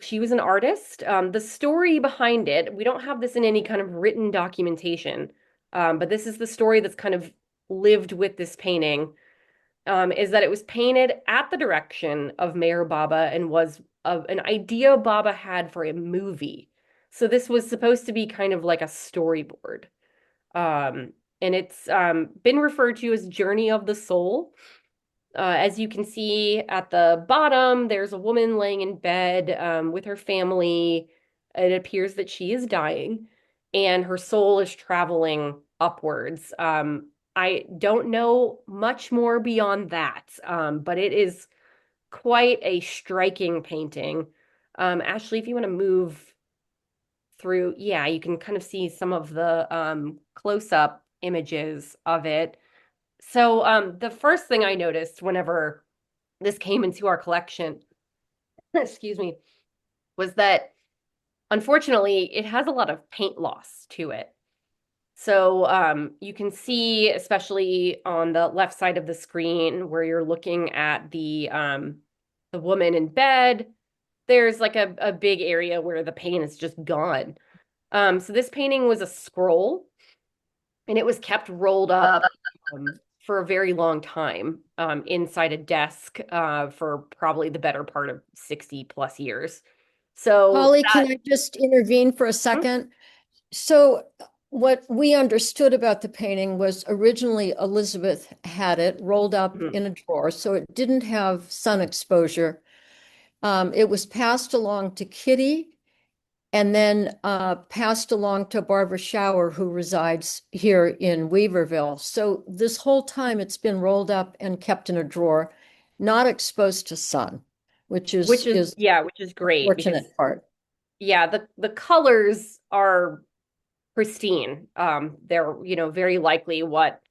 [SPEAKER 3] she was an artist. The story behind it, we don't have this in any kind of written documentation, but this is the story that's kind of lived with this painting, is that it was painted at the direction of Mayor Baba and was an idea Baba had for a movie. So this was supposed to be kind of like a storyboard. And it's been referred to as Journey of the Soul. As you can see at the bottom, there's a woman laying in bed with her family. It appears that she is dying, and her soul is traveling upwards. I don't know much more beyond that, but it is quite a striking painting. Ashley, if you want to move through, yeah, you can kind of see some of the close-up images of it. So the first thing I noticed whenever this came into our collection, excuse me, was that unfortunately it has a lot of paint loss to it. So you can see, especially on the left side of the screen where you're looking at the woman in bed, there's like a big area where the paint is just gone. So this painting was a scroll, and it was kept rolled up for a very long time inside a desk for probably the better part of 60 plus years. So
[SPEAKER 1] Holly, can I just intervene for a second? So what we understood about the painting was originally Elizabeth had it rolled up in a drawer, so it didn't have sun exposure. It was passed along to Kitty and then passed along to Barbara Shower, who resides here in Weaverville. So this whole time it's been rolled up and kept in a drawer, not exposed to sun, which
[SPEAKER 3] Which is,
[SPEAKER 1] is
[SPEAKER 3] yeah, which is
[SPEAKER 1] the
[SPEAKER 3] great because
[SPEAKER 1] fortunate part.
[SPEAKER 3] yeah, the colors are pristine. They're, very likely what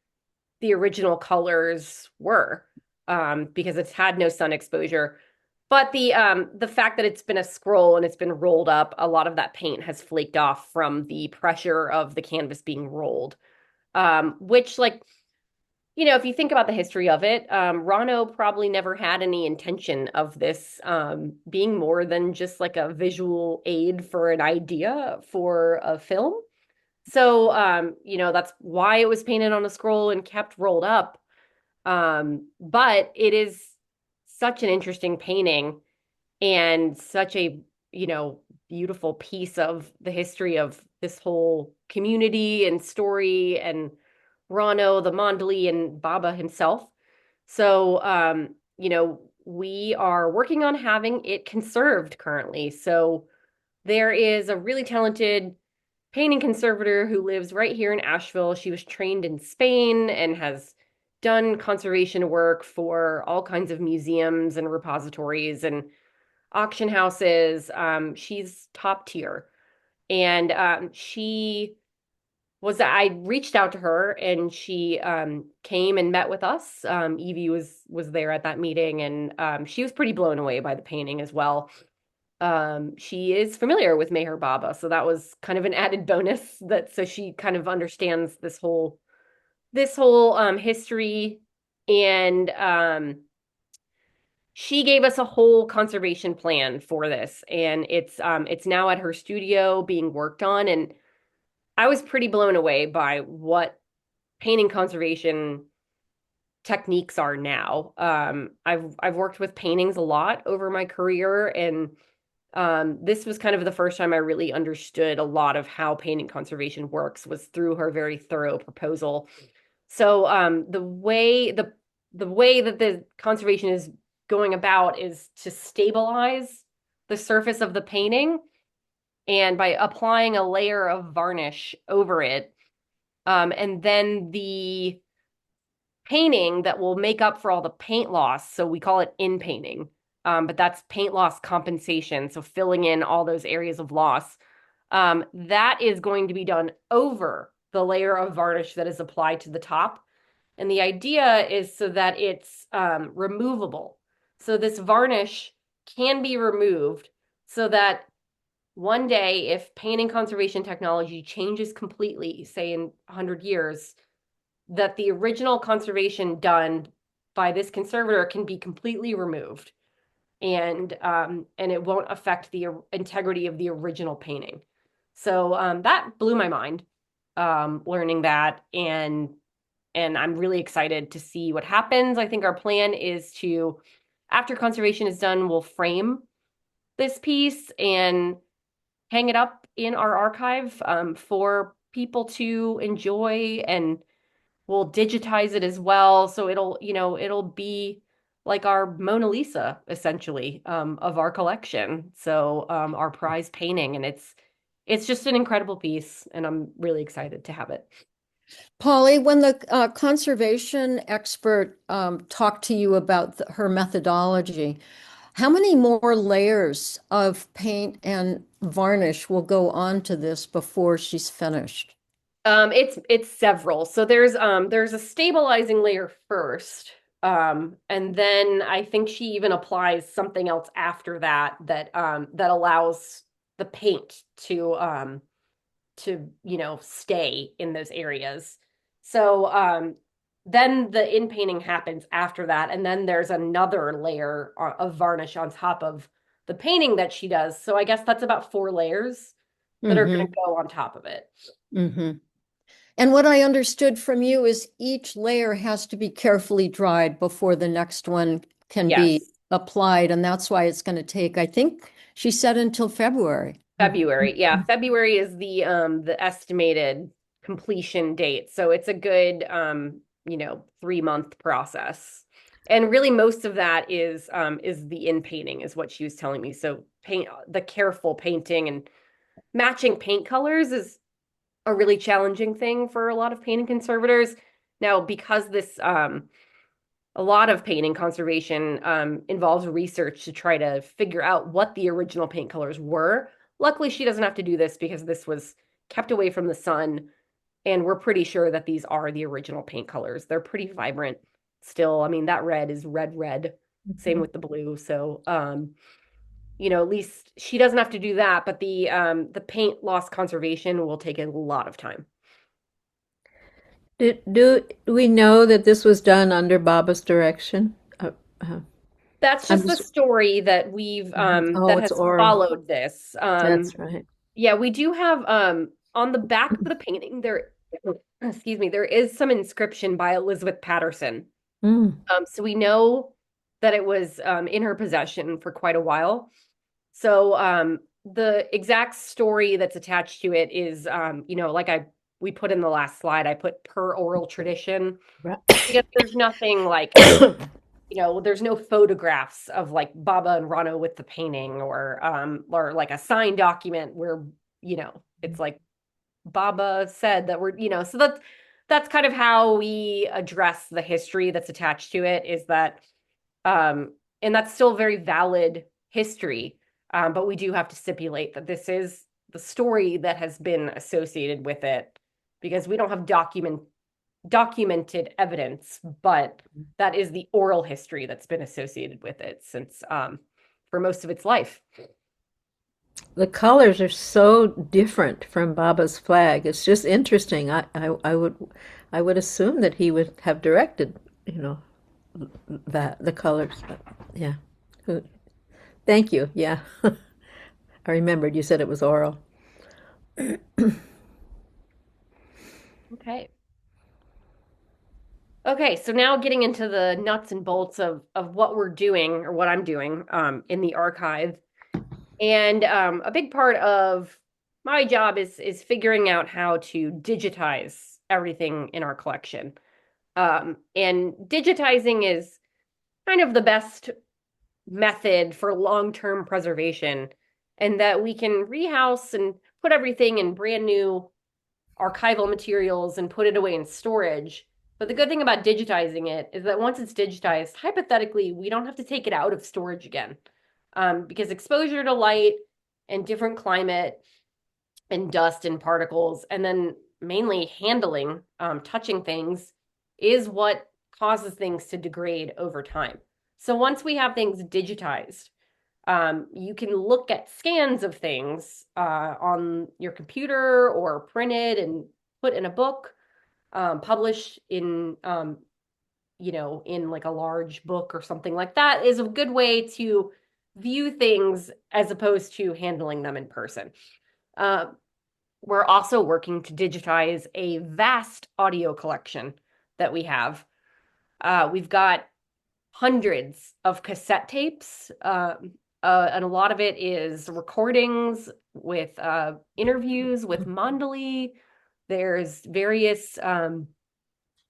[SPEAKER 3] the original colors were, because it's had no sun exposure. But the fact that it's been a scroll and it's been rolled up, a lot of that paint has flaked off from the pressure of the canvas being rolled. Which, like, if you think about the history of it, Rano probably never had any intention of this being more than just like a visual aid for an idea for a film. So, that's why it was painted on a scroll and kept rolled up. But it is such an interesting painting and such a, beautiful piece of the history of this whole community and story and Rano, the Mondali, and Baba himself. So, we are working on having it conserved currently. So there is a really talented painting conservator who lives right here in Asheville. She was trained in Spain and has done conservation work for all kinds of museums and repositories and auction houses. She's top tier. And I reached out to her and she came and met with us. Evie was there at that meeting and she was pretty blown away by the painting as well. She is familiar with Meher Baba, so that was kind of an added bonus so she kind of understands this whole history. And she gave us a whole conservation plan for this, and it's now at her studio being worked on. And I was pretty blown away by what painting conservation techniques are now. I've worked with paintings a lot over my career, and this was kind of the first time I really understood a lot of how painting conservation works was through her very thorough proposal. So the way that the conservation is going about is to stabilize the surface of the painting, and by applying a layer of varnish over it, and then the painting that will make up for all the paint loss. So we call it in painting, but that's paint loss compensation. So filling in all those areas of loss. That is going to be done over the layer of varnish that is applied to the top. And the idea is so that it's removable. So this varnish can be removed so that one day, if painting conservation technology changes completely, say in 100 years, that the original conservation done by this conservator can be completely removed, and it won't affect the integrity of the original painting. So that blew my mind, learning that, and I'm really excited to see what happens. I think our plan is to, after conservation is done, we'll frame this piece and hang it up in our archive for people to enjoy, and we'll digitize it as well. So it'll be like our Mona Lisa, essentially, of our collection. So our prize painting, and it's just an incredible piece, and I'm really excited to have it.
[SPEAKER 1] Polly, when the conservation expert talked to you about her methodology, how many more layers of paint and varnish will go on to this before she's finished?
[SPEAKER 3] It's several. So there's a stabilizing layer first. And then I think she even applies something else after that allows the paint to stay in those areas. So then the in painting happens after that, and then there's another layer of varnish on top of the painting that she does. So I guess that's about 4 layers that are going to go on top of it.
[SPEAKER 1] Mm-hmm. And what I understood from you is each layer has to be carefully dried before the next one can be
[SPEAKER 3] Yes.
[SPEAKER 1] applied. And that's why it's going to take, I think she said, until February.
[SPEAKER 3] February. Yeah, February is the estimated completion date. So it's a good 3-month process. And really most of that is the in painting is what she was telling me. So the careful painting and matching paint colors is a really challenging thing for a lot of painting conservators. Now, because this a lot of painting conservation involves research to try to figure out what the original paint colors were. Luckily, she doesn't have to do this because this was kept away from the sun, and we're pretty sure that these are the original paint colors. They're pretty vibrant still. I mean, that red is red, red. Same with the blue. So, at least she doesn't have to do that, but the paint loss conservation will take a lot of time.
[SPEAKER 5] Do we know that this was done under Baba's direction? Uh,
[SPEAKER 3] That's
[SPEAKER 5] I'm
[SPEAKER 3] just the
[SPEAKER 5] just,
[SPEAKER 3] story that we've
[SPEAKER 5] oh,
[SPEAKER 3] that
[SPEAKER 5] it's
[SPEAKER 3] has
[SPEAKER 5] oral.
[SPEAKER 3] followed this.
[SPEAKER 5] That's right.
[SPEAKER 3] Yeah, we do have on the back of the painting there, excuse me, there is some inscription by Elizabeth Patterson.
[SPEAKER 5] Mm.
[SPEAKER 3] So we know that it was in her possession for quite a while. So the exact story that's attached to it is like we put in the last slide, I put per oral tradition
[SPEAKER 5] Right.
[SPEAKER 3] because there's nothing like there's no photographs of like Baba and Rano with the painting or like a signed document where, it's like Baba said that so that's kind of how we address the history that's attached to it is that, and that's still very valid history. But we do have to stipulate that this is the story that has been associated with it because we don't have documented evidence, but that is the oral history that's been associated with it since for most of its life.
[SPEAKER 5] The colors are so different from Baba's flag. It's just interesting. I would assume that he would have directed, that the colors. But yeah. Thank you. Yeah. I remembered you said it was oral.
[SPEAKER 3] Okay. Okay, so now getting into the nuts and bolts of what we're doing or what I'm doing in the archive. And a big part of my job is figuring out how to digitize everything in our collection. And digitizing is kind of the best method for long-term preservation, and that we can rehouse and put everything in brand new archival materials and put it away in storage. But the good thing about digitizing it is that once it's digitized, hypothetically, we don't have to take it out of storage again. Because exposure to light and different climate and dust and particles, and then mainly handling, touching things, is what causes things to degrade over time. So once we have things digitized, you can look at scans of things on your computer or printed and put in a book, published in like a large book or something like that is a good way to view things as opposed to handling them in person. We're also working to digitize a vast audio collection that we have. We've got hundreds of cassette tapes, and a lot of it is recordings with interviews with Mandali. There's various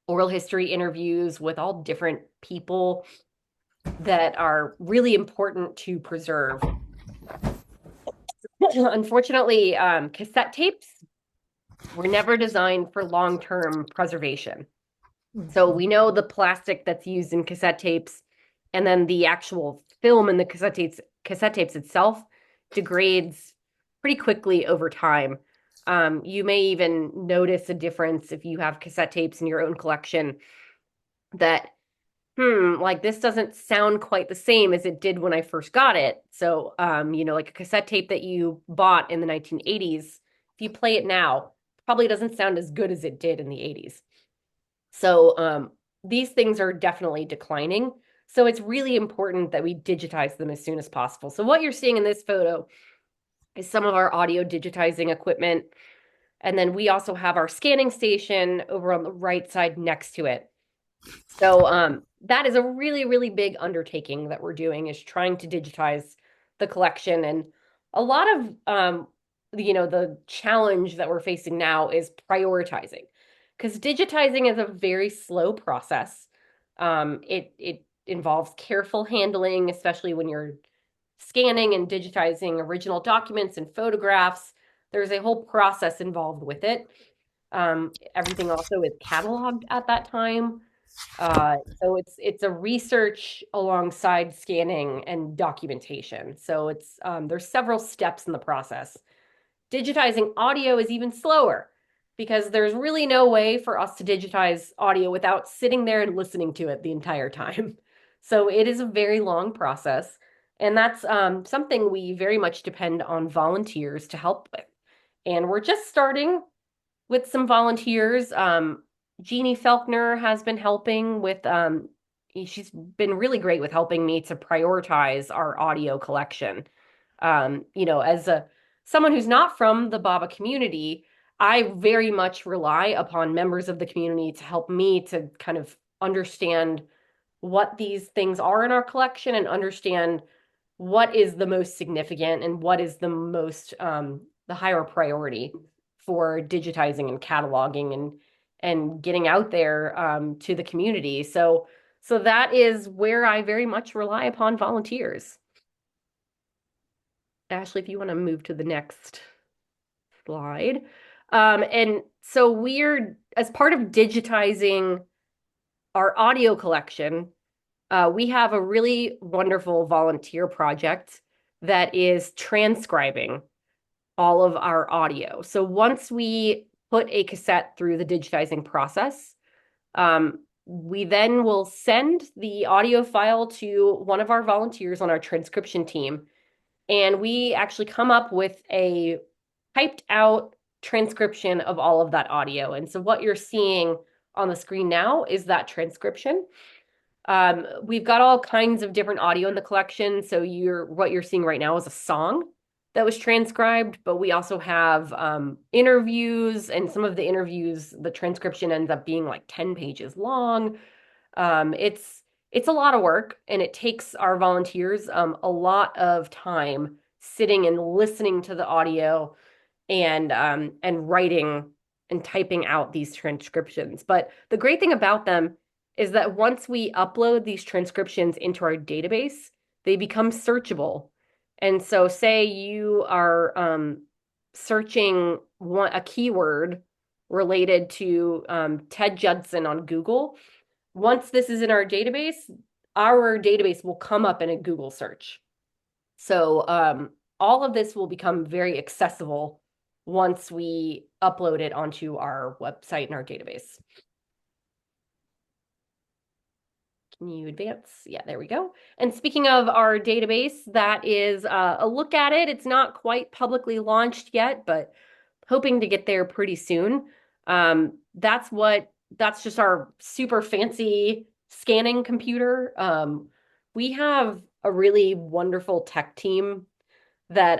[SPEAKER 3] oral history interviews with all different people that are really important to preserve. Unfortunately, cassette tapes were never designed for long-term preservation. So we know the plastic that's used in cassette tapes and then the actual film in the cassette tapes itself degrades pretty quickly over time. You may even notice a difference if you have cassette tapes in your own collection that, like this doesn't sound quite the same as it did when I first got it. So, like a cassette tape that you bought in the 1980s, if you play it now, probably doesn't sound as good as it did in the 80s. So these things are definitely declining. So it's really important that we digitize them as soon as possible. So what you're seeing in this photo is some of our audio digitizing equipment. And then we also have our scanning station over on the right side next to it. So that is a really, really big undertaking that we're doing is trying to digitize the collection. And a lot of, the challenge that we're facing now is prioritizing because digitizing is a very slow process. It involves careful handling, especially when you're scanning and digitizing original documents and photographs. There's a whole process involved with it. Everything also is cataloged at that time. So it's a research alongside scanning and documentation. So it's there's several steps in the process. Digitizing audio is even slower because there's really no way for us to digitize audio without sitting there and listening to it the entire time. So it is a very long process. And that's something we very much depend on volunteers to help with. And we're just starting with some volunteers. Jeannie Felkner has been helping with, she's been really great with helping me to prioritize our audio collection. As someone who's not from the Baba community, I very much rely upon members of the community to help me to kind of understand what these things are in our collection and understand what is the most significant and what is the higher priority for digitizing and cataloging and getting out there to the community. So that is where I very much rely upon volunteers. Ashley, if you want to move to the next slide. And so we're, as part of digitizing our audio collection, we have a really wonderful volunteer project that is transcribing all of our audio. So once we put a cassette through the digitizing process, we then will send the audio file to one of our volunteers on our transcription team. And we actually come up with a typed out transcription of all of that audio. And so what you're seeing on the screen now is that transcription. We've got all kinds of different audio in the collection. So what you're seeing right now is a song that was transcribed, but we also have interviews, and some of the interviews, the transcription ends up being like 10 pages long. It's a lot of work, and it takes our volunteers a lot of time sitting and listening to the audio and writing and typing out these transcriptions. But the great thing about them is that once we upload these transcriptions into our database, they become searchable. And so say you are searching a keyword related to Ted Judson on Google. Once this is in our database will come up in a Google search. So all of this will become very accessible once we upload it onto our website and our database. Can you advance? Yeah, there we go. And speaking of our database, that is a look at it. It's not quite publicly launched yet, but hoping to get there pretty soon. That's just our super fancy scanning computer. We have a really wonderful tech team that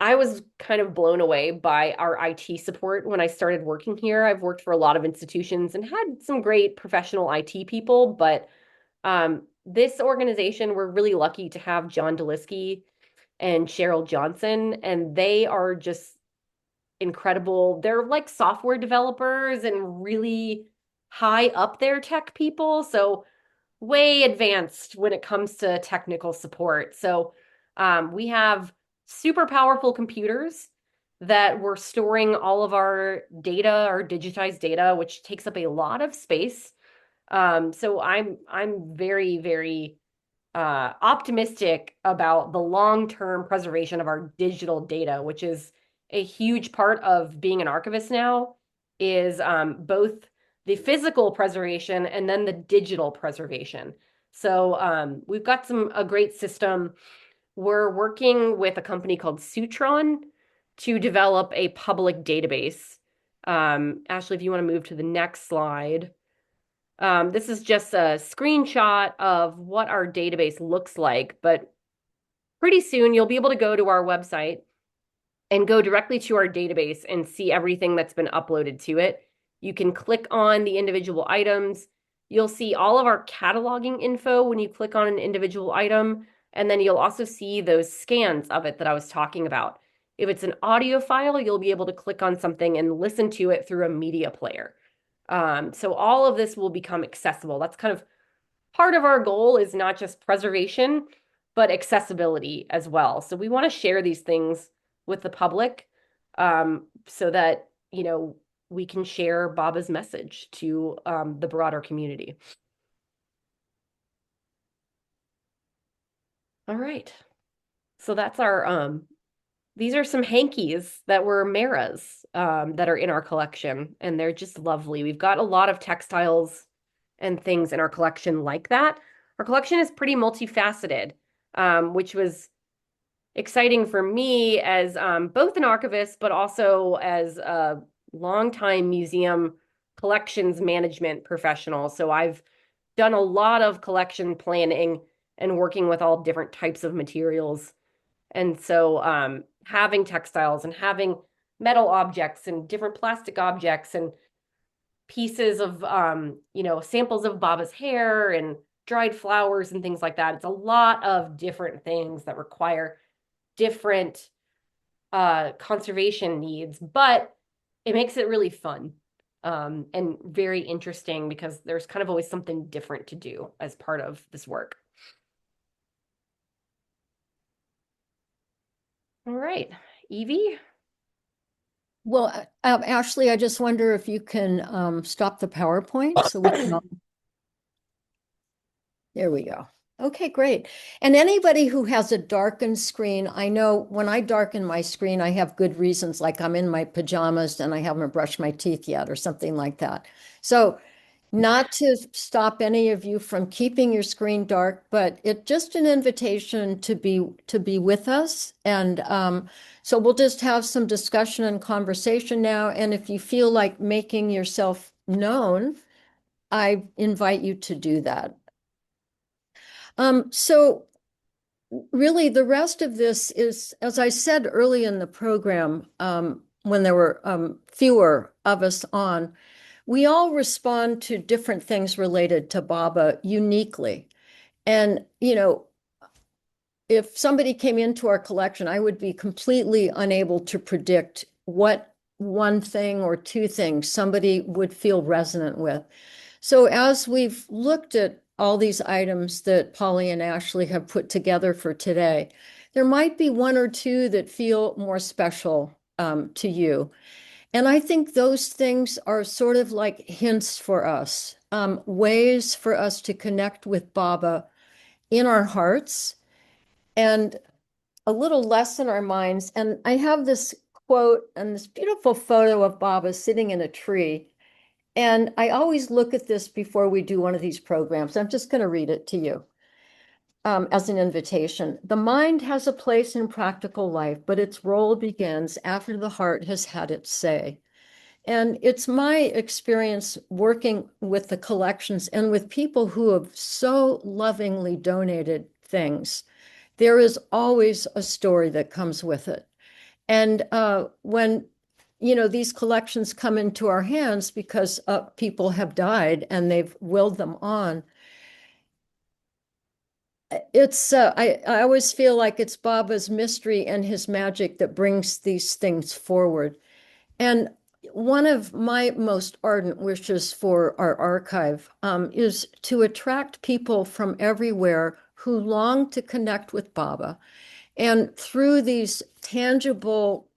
[SPEAKER 3] I was kind of blown away by our IT support when I started working here. I've worked for a lot of institutions and had some great professional IT people, but this organization, we're really lucky to have John Deliski and Cheryl Johnson, and they are just incredible. They're like software developers and really high up there tech people, so way advanced when it comes to technical support. So we have super powerful computers that we're storing all of our data, our digitized data, which takes up a lot of space. So I'm very, very optimistic about the long-term preservation of our digital data, which is a huge part of being an archivist now, is both the physical preservation and then the digital preservation. So we've got a great system. We're working with a company called Sutron to develop a public database. Ashley, if you want to move to the next slide. This is just a screenshot of what our database looks like, but pretty soon you'll be able to go to our website and go directly to our database and see everything that's been uploaded to it. You can click on the individual items. You'll see all of our cataloging info when you click on an individual item, and then you'll also see those scans of it that I was talking about. If it's an audio file, you'll be able to click on something and listen to it through a media player. So all of this will become accessible. That's kind of part of our goal, is not just preservation, but accessibility as well. So we want to share these things with the public, so that, we can share Baba's message to the broader community. All right. So that's these are some hankies that were Mara's, that are in our collection, and they're just lovely. We've got a lot of textiles and things in our collection like that. Our collection is pretty multifaceted, which was exciting for me as both an archivist, but also as a longtime museum collections management professional. So I've done a lot of collection planning and working with all different types of materials. And so having textiles and having metal objects and different plastic objects and pieces of, samples of Baba's hair and dried flowers and things like that. It's a lot of different things that require different conservation needs, but it makes it really fun, and very interesting, because there's kind of always something different to do as part of this work. All right, Evie?
[SPEAKER 1] Well, Ashley, I just wonder if you can stop the PowerPoint so we can There we go. Okay, great. And anybody who has a darkened screen, I know when I darken my screen, I have good reasons, like I'm in my pajamas and I haven't brushed my teeth yet or something like that. So not to stop any of you from keeping your screen dark, but it's just an invitation to be with us. And so we'll just have some discussion and conversation now. And if you feel like making yourself known, I invite you to do that. So really the rest of this is, as I said early in the program, when there were fewer of us on, we all respond to different things related to Baba uniquely. And, if somebody came into our collection, I would be completely unable to predict what one thing or two things somebody would feel resonant with. So as we've looked at all these items that Polly and Ashley have put together for today, there might be one or two that feel more special to you. And I think those things are sort of like hints for us, ways for us to connect with Baba in our hearts and a little less in our minds. And I have this quote and this beautiful photo of Baba sitting in a tree. And I always look at this before we do one of these programs. I'm just going to read it to you as an invitation. The mind has a place in practical life, but its role begins after the heart has had its say. And it's my experience working with the collections and with people who have so lovingly donated things. There is always a story that comes with it. And when these collections come into our hands because people have died and they've willed them on, I always feel like it's Baba's mystery and his magic that brings these things forward. And one of my most ardent wishes for our archive is to attract people from everywhere who long to connect with Baba. And through these tangible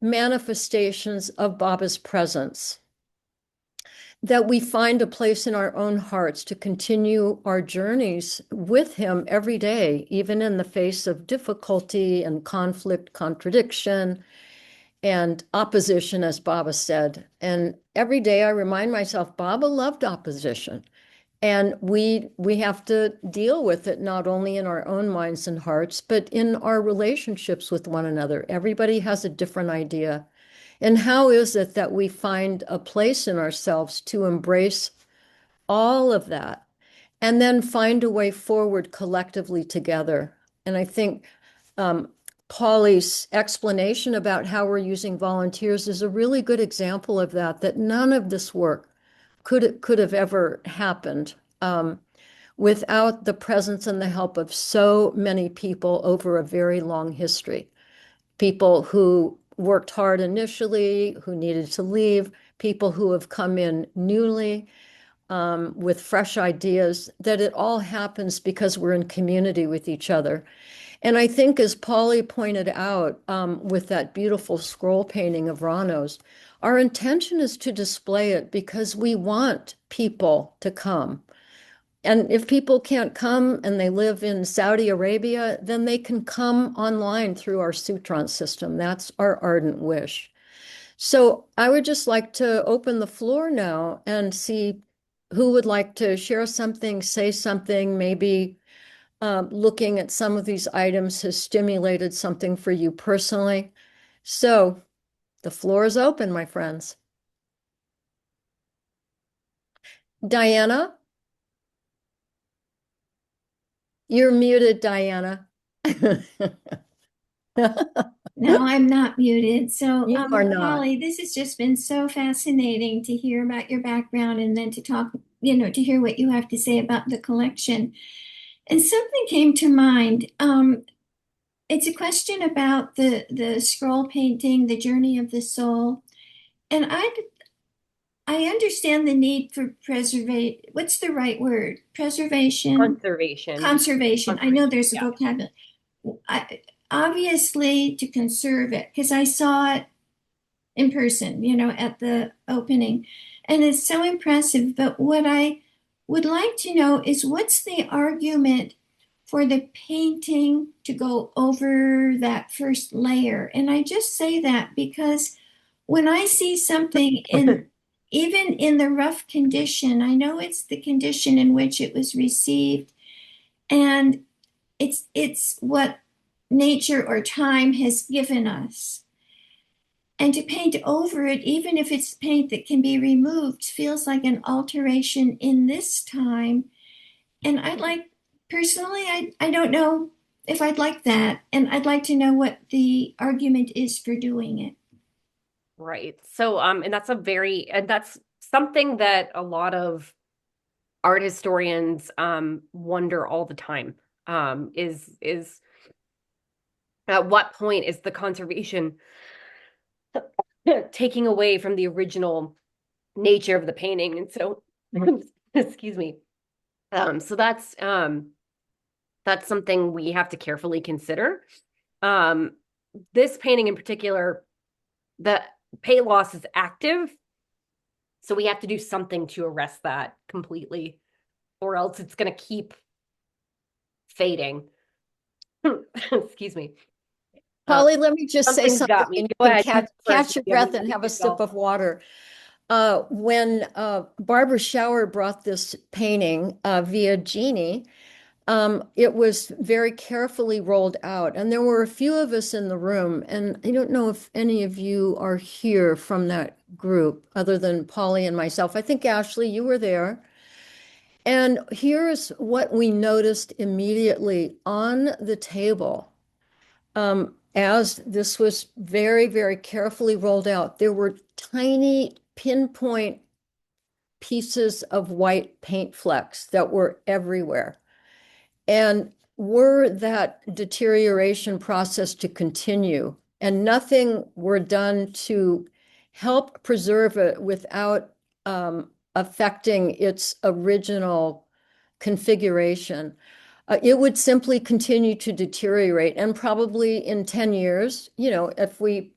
[SPEAKER 1] manifestations of Baba's presence, that we find a place in our own hearts to continue our journeys with him every day, even in the face of difficulty and conflict, contradiction, and opposition, as Baba said. And every day I remind myself, Baba loved opposition. And we have to deal with it, not only in our own minds and hearts, but in our relationships with one another. Everybody has a different idea. And how is it that we find a place in ourselves to embrace all of that and then find a way forward collectively together? And I think Polly's explanation about how we're using volunteers is a really good example of that none of this work could have ever happened without the presence and the help of so many people over a very long history. People who worked hard initially, who needed to leave, people who have come in newly with fresh ideas, that it all happens because we're in community with each other. And I think, as Polly pointed out with that beautiful scroll painting of Rano's, our intention is to display it because we want people to come. And if people can't come and they live in Saudi Arabia, then they can come online through our Sutran system. That's our ardent wish. So I would just like to open the floor now and see who would like to share something, say something, maybe looking at some of these items has stimulated something for you personally. So the floor is open, my friends. Diana, you're muted, Diana.
[SPEAKER 6] No, I'm not muted. So,
[SPEAKER 1] You are not.
[SPEAKER 6] Holly, this has just been so fascinating to hear about your background and then to talk, to hear what you have to say about the collection. And something came to mind. It's a question about the scroll painting, the journey of the soul. And I understand the need for preservation. What's the right word? Preservation, conservation. I know there's a
[SPEAKER 3] Yeah.
[SPEAKER 6] vocabulary. Obviously to conserve it, because I saw it in person, at the opening, and it's so impressive. But what I would like to know is what's the argument for the painting to go over that first layer? And I just say that because when I see something even in the rough condition, I know it's the condition in which it was received, and it's what nature or time has given us. And to paint over it, even if it's paint that can be removed, feels like an alteration in this time. And personally, I don't know if I'd like that. And I'd like to know what the argument is for doing it.
[SPEAKER 3] Right. So, and that's something that a lot of art historians wonder all the time. Is at what point is the conservation taking away from the original nature of the painting? And so, excuse me. So that's something we have to carefully consider. This painting in particular, the paint loss is active, so we have to do something to arrest that completely, or else it's going to keep fading. Excuse me.
[SPEAKER 1] Polly, let me just say
[SPEAKER 3] Something's
[SPEAKER 1] something,
[SPEAKER 3] got me.
[SPEAKER 1] and you
[SPEAKER 3] Go
[SPEAKER 1] can
[SPEAKER 3] ahead.
[SPEAKER 1] catch your breath and have a sip of water. When Barbara Schauer brought this painting via Jeannie, it was very carefully rolled out. And there were a few of us in the room, and I don't know if any of you are here from that group other than Polly and myself. I think, Ashley, you were there. And here's what we noticed immediately on the table. As this was very, very carefully rolled out, there were tiny pinpoint pieces of white paint flecks that were everywhere. And were that deterioration process to continue and nothing were done to help preserve it without affecting its original configuration, it would simply continue to deteriorate. And probably in 10 years, if we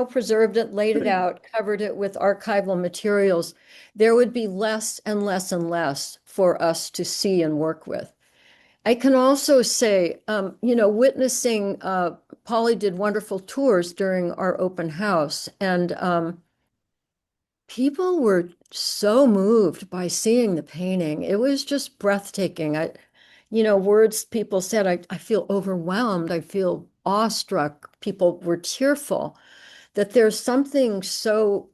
[SPEAKER 1] preserved it, laid it out, covered it with archival materials, there would be less and less and less for us to see and work with. I can also say, witnessing, Polly did wonderful tours during our open house, and people were so moved by seeing the painting. It was just breathtaking. Words people said, I feel overwhelmed. I feel awestruck. People were tearful. That there's something so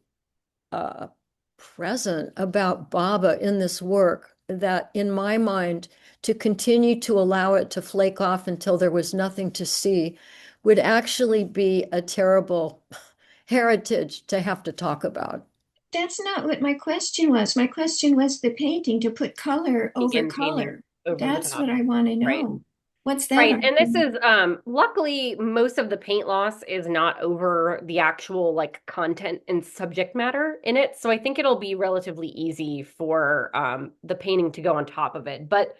[SPEAKER 1] present about Baba in this work that, in my mind, to continue to allow it to flake off until there was nothing to see would actually be a terrible heritage to have to talk about.
[SPEAKER 6] That's not what my question was. My question was the painting, to put color over
[SPEAKER 3] Again,
[SPEAKER 6] color.
[SPEAKER 3] over the
[SPEAKER 6] That's
[SPEAKER 3] top.
[SPEAKER 6] what I want to
[SPEAKER 3] Right.
[SPEAKER 6] know. What's that
[SPEAKER 3] Right. And this
[SPEAKER 6] argument?
[SPEAKER 3] is luckily most of the paint loss is not over the actual like content and subject matter in it. So I think it'll be relatively easy for the painting to go on top of it. But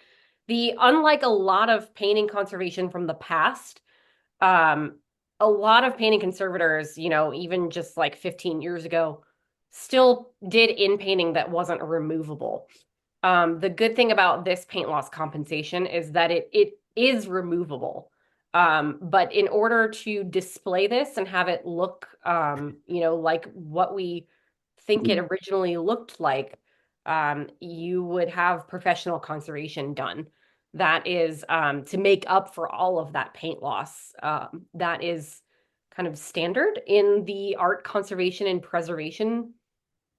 [SPEAKER 3] the unlike a lot of painting conservation from the past, um, a lot of painting conservators, even just like 15 years ago, still did in painting that wasn't removable. The good thing about this paint loss compensation is that it is removable. But in order to display this and have it look, like what we think it originally looked like, you would have professional conservation done. That is to make up for all of that paint loss. That is kind of standard in the art conservation and preservation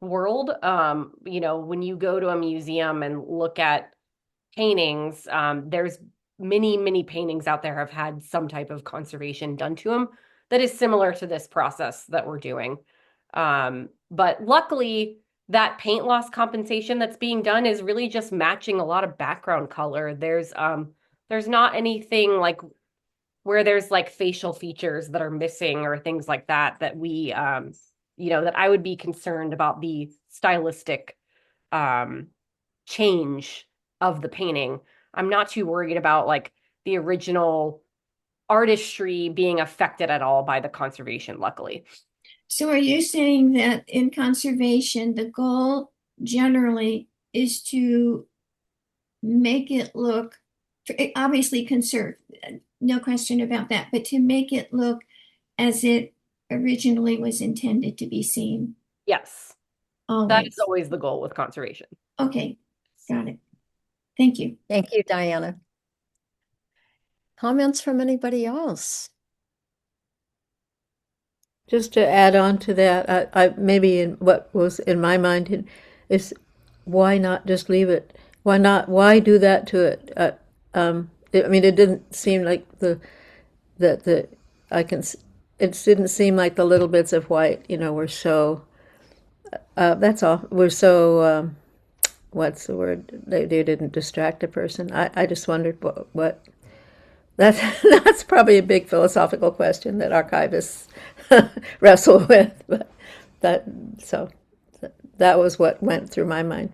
[SPEAKER 3] world. When you go to a museum and look at paintings, there's many paintings out there have had some type of conservation done to them that is similar to this process that we're doing. But luckily, that paint loss compensation that's being done is really just matching a lot of background color. There's not anything like where there's like facial features that are missing or things like that that we that I would be concerned about the stylistic um change of the painting. I'm not too worried about like the original artistry being affected at all by the conservation, luckily.
[SPEAKER 6] So are you saying that in conservation, the goal generally is to make it look, obviously conserve, no question about that, but to make it look as it originally was intended to be seen
[SPEAKER 3] Yes, that is
[SPEAKER 6] always?
[SPEAKER 3] always the goal with conservation.
[SPEAKER 6] Okay, got it. Thank you.
[SPEAKER 1] Thank you, Diana. Comments from anybody else?
[SPEAKER 5] Just to add on to that, I maybe in what was in my mind is why not just leave it? Why not? Why do that to it? I mean, it didn't seem like the I can. It didn't seem like the little bits of white, were so. That's all. Were so. What's the word? They didn't distract a person. I just wondered what that's that's probably a big philosophical question that archivists wrestle with. But that so that was what went through my mind.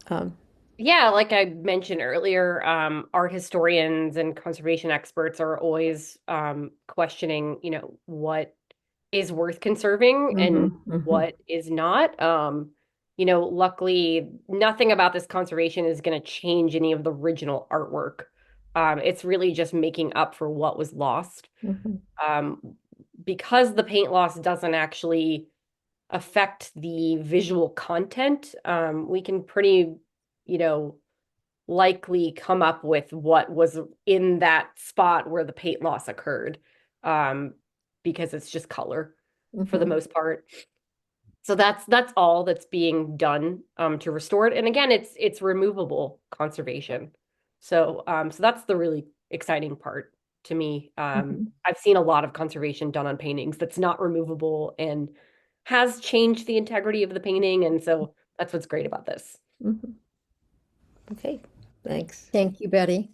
[SPEAKER 5] um,
[SPEAKER 3] Yeah, like I mentioned earlier, art historians and conservation experts are always questioning, what is worth conserving and
[SPEAKER 5] mhm, mhm,
[SPEAKER 3] what is not. Luckily, nothing about this conservation is going to change any of the original artwork. It's really just making up for what was lost.
[SPEAKER 5] mhm,
[SPEAKER 3] Um, because the paint loss doesn't actually affect the visual content, we can pretty, you know, likely come up with what was in that spot where the paint loss occurred, um, because it's just color for the
[SPEAKER 5] mhm,
[SPEAKER 3] most part. So that's all that's being done to restore it. And again, it's removable conservation. So that's the really exciting part to me.
[SPEAKER 5] mhm,
[SPEAKER 3] I've seen a lot of conservation done on paintings that's not removable and has changed the integrity of the painting. And so that's what's great about this.
[SPEAKER 5] mhm. Okay, thanks.
[SPEAKER 1] Thank you, Betty.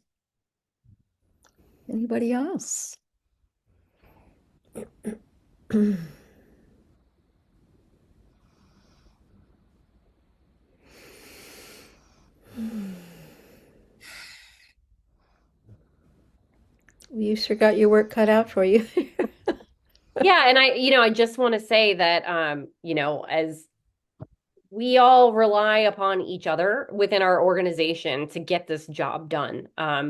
[SPEAKER 1] Anybody else?
[SPEAKER 5] You sure got your work cut out for you.
[SPEAKER 3] Yeah, and I just want to say that as we all rely upon each other within our organization to get this job done. I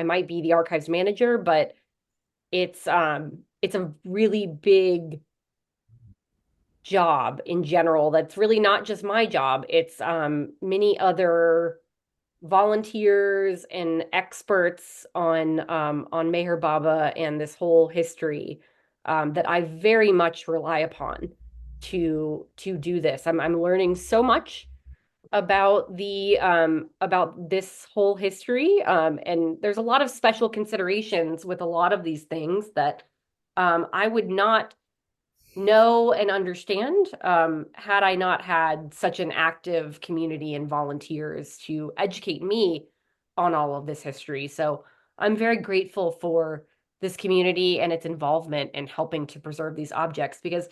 [SPEAKER 3] might be the archives manager, but it's a really big job in general. That's really not just my job. It's many other volunteers and experts on Meher Baba and this whole history, that I very much rely upon to do this. I'm learning so much about this whole history, and there's a lot of special considerations with a lot of these things that I would not know and understand had I not had such an active community and volunteers to educate me on all of this history. So I'm very grateful for this community and its involvement in helping to preserve these objects, because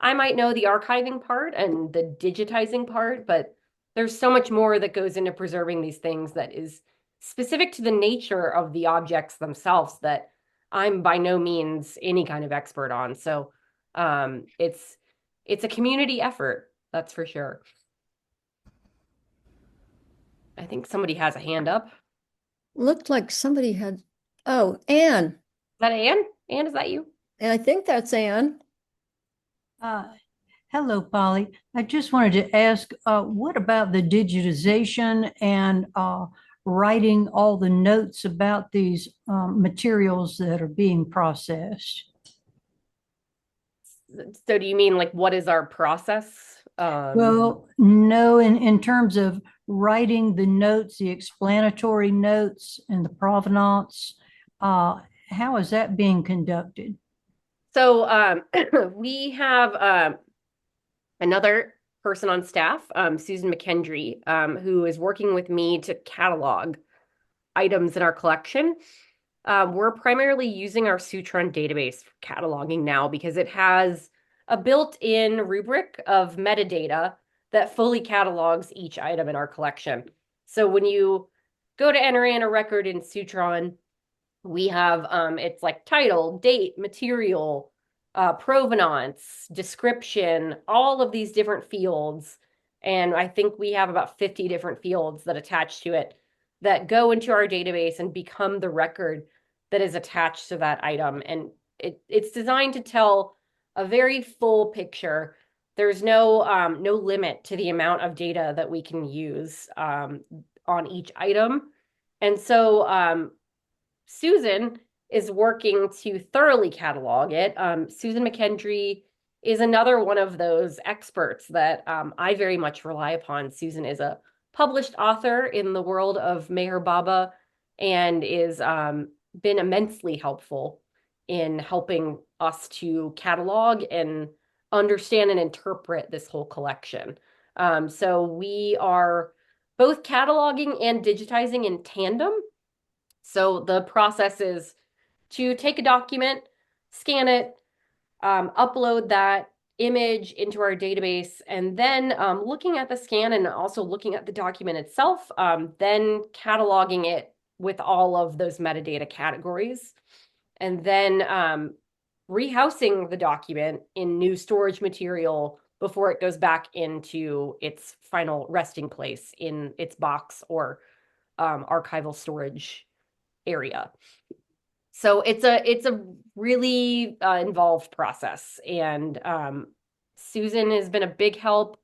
[SPEAKER 3] I might know the archiving part and the digitizing part, but there's so much more that goes into preserving these things that is specific to the nature of the objects themselves that I'm by no means any kind of expert on. So it's a community effort, that's for sure. I think somebody has a hand up. Is
[SPEAKER 1] Looked like somebody had, oh, Anne.
[SPEAKER 3] that Anne? Anne, is that you?
[SPEAKER 1] And I think that's Anne.
[SPEAKER 7] Uh, Hello, Polly. I just wanted to ask, what about the digitization and writing all the notes about these materials that are being processed?
[SPEAKER 3] So do you mean like what is our process?
[SPEAKER 7] Well, no, in terms of writing the notes, the explanatory notes and the provenance, how is that being conducted?
[SPEAKER 3] So we have another person on staff, Susan McKendry, who is working with me to catalog items in our collection. We're primarily using our Sutron database for cataloging now because it has a built-in rubric of metadata that fully catalogs each item in our collection. So when you go to enter in a record in Sutron, we have it's like title, date, material, provenance, description, all of these different fields. And I think we have about 50 different fields that attach to it that go into our database and become the record that is attached to that item. And it's designed to tell a very full picture. There's no limit to the amount of data that we can use on each item. And so Susan is working to thoroughly catalog it. Susan McKendry is another one of those experts that I very much rely upon. Susan is a published author in the world of Meher Baba and is been immensely helpful in helping us to catalog and understand and interpret this whole collection. So we are both cataloging and digitizing in tandem. So the process is to take a document, scan it, upload that image into our database, and then looking at the scan and also looking at the document itself, then cataloging it with all of those metadata categories, and then rehousing the document in new storage material before it goes back into its final resting place in its box or archival storage area. So it's a really involved process, and Susan has been a big help.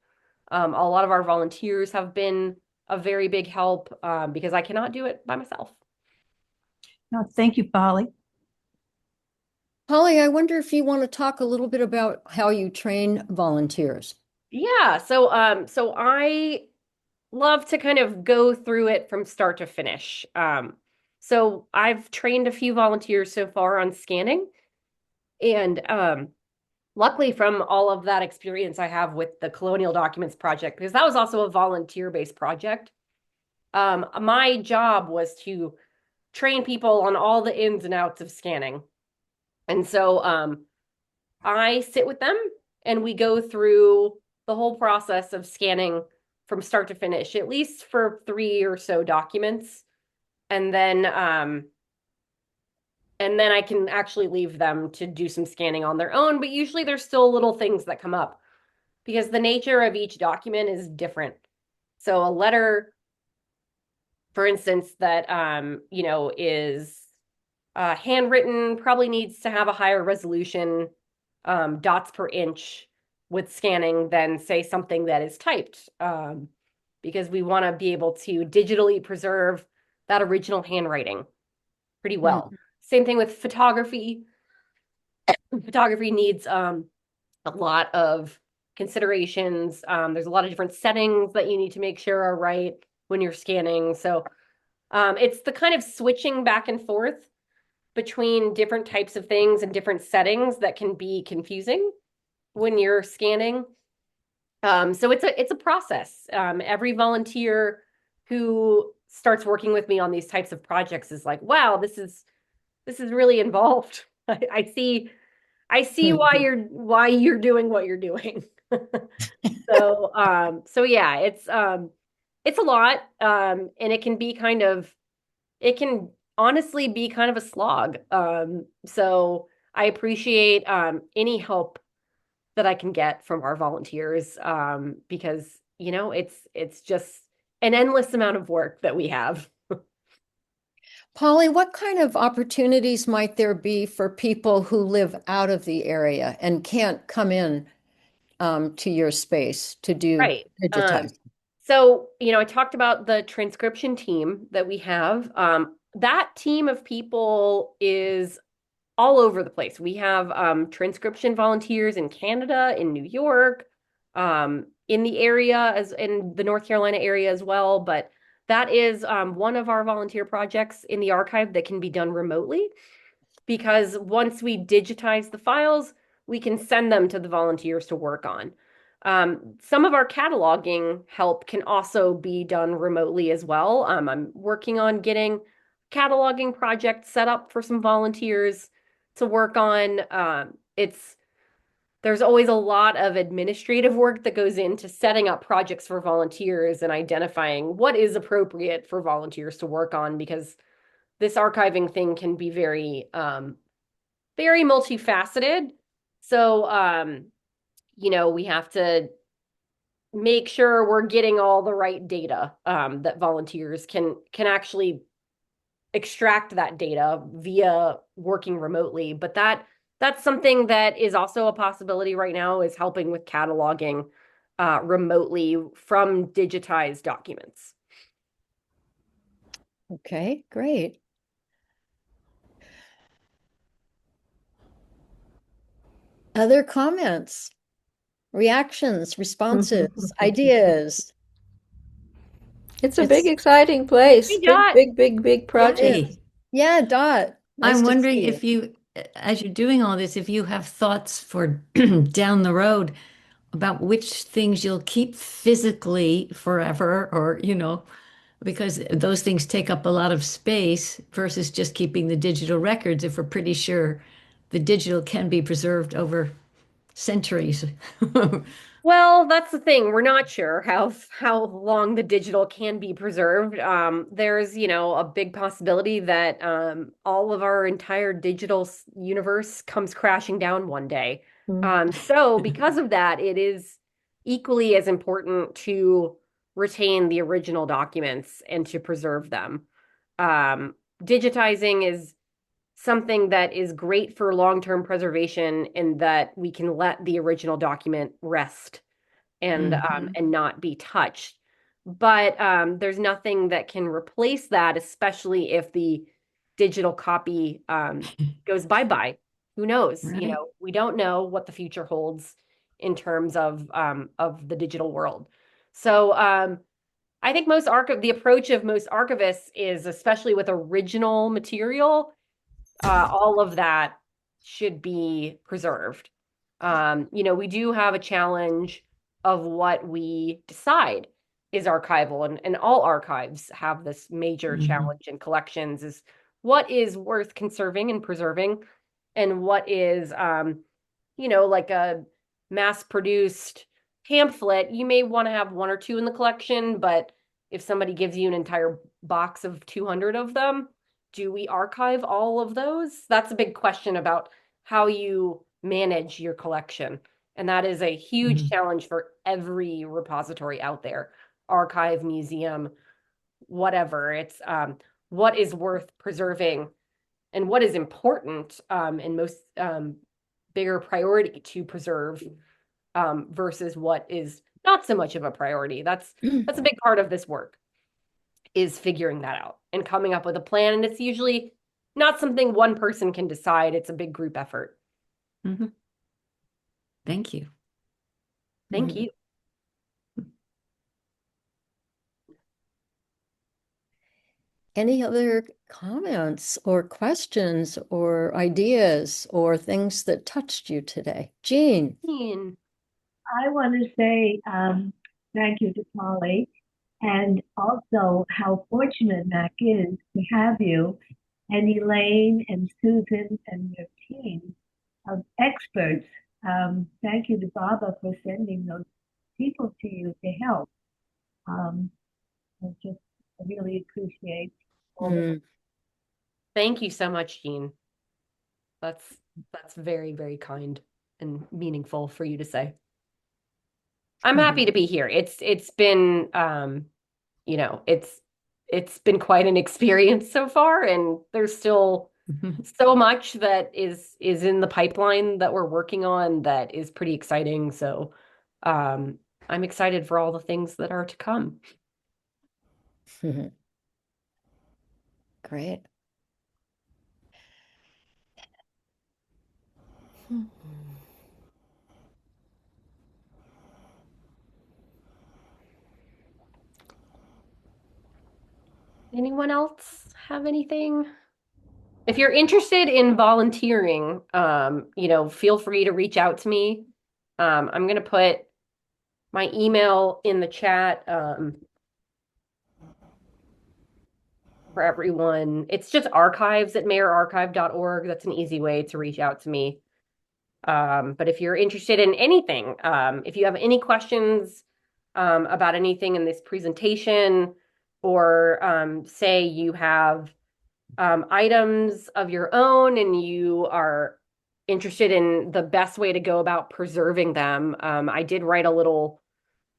[SPEAKER 3] A lot of our volunteers have been a very big help because I cannot do it by myself.
[SPEAKER 7] No, thank you, Polly.
[SPEAKER 1] Polly, I wonder if you want to talk a little bit about how you train volunteers.
[SPEAKER 3] Yeah, so I love to kind of go through it from start to finish. So I've trained a few volunteers so far on scanning, and luckily from all of that experience I have with the Colonial Documents Project, because that was also a volunteer-based project, my job was to train people on all the ins and outs of scanning. And so I sit with them and we go through the whole process of scanning from start to finish, at least for 3 or so documents. And then I can actually leave them to do some scanning on their own, but usually there's still little things that come up because the nature of each document is different. So a letter, for instance, that is handwritten probably needs to have a higher resolution, dots per inch with scanning than say something that is typed, because we want to be able to digitally preserve that original handwriting pretty well. Mm-hmm. Same thing with photography. Photography needs a lot of considerations. There's a lot of different settings that you need to make sure are right when you're scanning. So it's the kind of switching back and forth between different types of things and different settings that can be confusing when you're scanning. So it's a process. Every volunteer who starts working with me on these types of projects is like, wow, this is really involved. I see why you're doing what you're doing. So yeah, it's a lot. And it can honestly be kind of a slog. So I appreciate any help that I can get from our volunteers, because it's just an endless amount of work that we have.
[SPEAKER 1] Polly, what kind of opportunities might there be for people who live out of the area and can't come in to your space to do
[SPEAKER 3] Right.
[SPEAKER 1] digitizing?
[SPEAKER 3] So, I talked about the transcription team that we have. That team of people is all over the place. We have transcription volunteers in Canada, in New York, in the area, as in the North Carolina area as well. But that is one of our volunteer projects in the archive that can be done remotely, because once we digitize the files, we can send them to the volunteers to work on. Some of our cataloging help can also be done remotely as well. I'm working on getting cataloging projects set up for some volunteers to work on. There's always a lot of administrative work that goes into setting up projects for volunteers and identifying what is appropriate for volunteers to work on, because this archiving thing can be very multifaceted. So, we have to make sure we're getting all the right data, that volunteers can actually extract that data via working remotely. But that's something that is also a possibility right now, is helping with cataloging remotely from digitized documents.
[SPEAKER 1] Okay, great. Other comments, reactions, responses, ideas?
[SPEAKER 5] It's a big, exciting place.
[SPEAKER 3] Hey,
[SPEAKER 5] Big,
[SPEAKER 3] Dot.
[SPEAKER 5] big, big, big project.
[SPEAKER 8] Hey,
[SPEAKER 1] Yeah, Dot. Nice
[SPEAKER 8] I'm
[SPEAKER 1] to
[SPEAKER 8] wondering
[SPEAKER 1] see
[SPEAKER 8] if
[SPEAKER 1] you.
[SPEAKER 8] as you're doing all this, if you have thoughts for down the road about which things you'll keep physically forever, or, because those things take up a lot of space versus just keeping the digital records if we're pretty sure the digital can be preserved over centuries.
[SPEAKER 3] Well, that's the thing. We're not sure how long the digital can be preserved. There's, a big possibility that all of our entire digital universe comes crashing down one day. So because of that, it is equally as important to retain the original documents and to preserve them. Digitizing is something that is great for long-term preservation, in that we can let the original document rest and not be touched. But there's nothing that can replace that, especially if the digital copy goes bye-bye. Who knows?
[SPEAKER 8] Right.
[SPEAKER 3] We don't know what the future holds in terms of the digital world. So I think the approach of most archivists is, especially with original material, all of that should be preserved. We do have a challenge of what we decide is archival, and all archives have this major challenge in collections, is what is worth conserving and preserving, and what is, like a mass-produced pamphlet. You may want to have one or two in the collection, but if somebody gives you an entire box of 200 of them, do we archive all of those? That's a big question about how you manage your collection. And that is a huge challenge for every repository out there, archive, museum, whatever. It's what is worth preserving and what is important, and most bigger priority to preserve, versus what is not so much of a priority. That's a big part of this work, is figuring that out and coming up with a plan. And it's usually not something one person can decide. It's a big group effort.
[SPEAKER 8] Thank you.
[SPEAKER 3] Thank you.
[SPEAKER 1] Any other comments or questions or ideas or things that touched you today? Jean.
[SPEAKER 3] Jean.
[SPEAKER 9] I want to say thank you to Polly and also how fortunate Mac is to have you and Elaine and Susan and your team of experts. Thank you to Baba for sending those people to you to help. I really appreciate all the
[SPEAKER 3] Thank you so much, Jean. That's very, very kind and meaningful for you to say. I'm happy to be here. It's been it's been quite an experience so far, and there's still so much that is in the pipeline that we're working on that is pretty exciting. So I'm excited for all the things that are to come.
[SPEAKER 1] Great.
[SPEAKER 3] Anyone else have anything? If you're interested in volunteering, feel free to reach out to me. I'm gonna put my email in the chat for everyone. It's just archives@mayorarchive.org. That's an easy way to reach out to me. But if you're interested in anything, if you have any questions about anything in this presentation, or say you have items of your own and you are interested in the best way to go about preserving them, I did write a little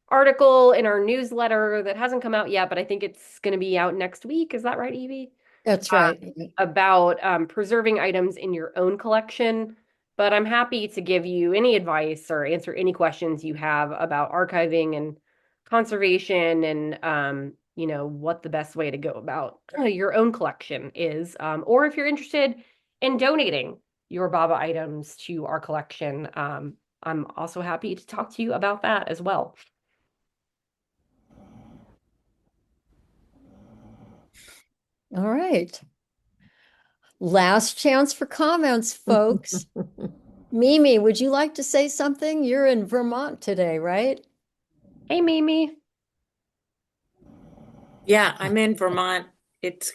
[SPEAKER 3] article in our newsletter that hasn't come out yet, but I think it's going to be out next week. Is that right, Evie?
[SPEAKER 1] That's right.
[SPEAKER 3] About preserving items in your own collection. But I'm happy to give you any advice or answer any questions you have about archiving and conservation and what the best way to go about your own collection is. Or if you're interested in donating your Baba items to our collection, I'm also happy to talk to you about that as well.
[SPEAKER 1] All right. Last chance for comments, folks. Mimi, would you like to say something? You're in Vermont today, right?
[SPEAKER 3] Hey, Mimi.
[SPEAKER 10] Yeah, I'm in Vermont. It's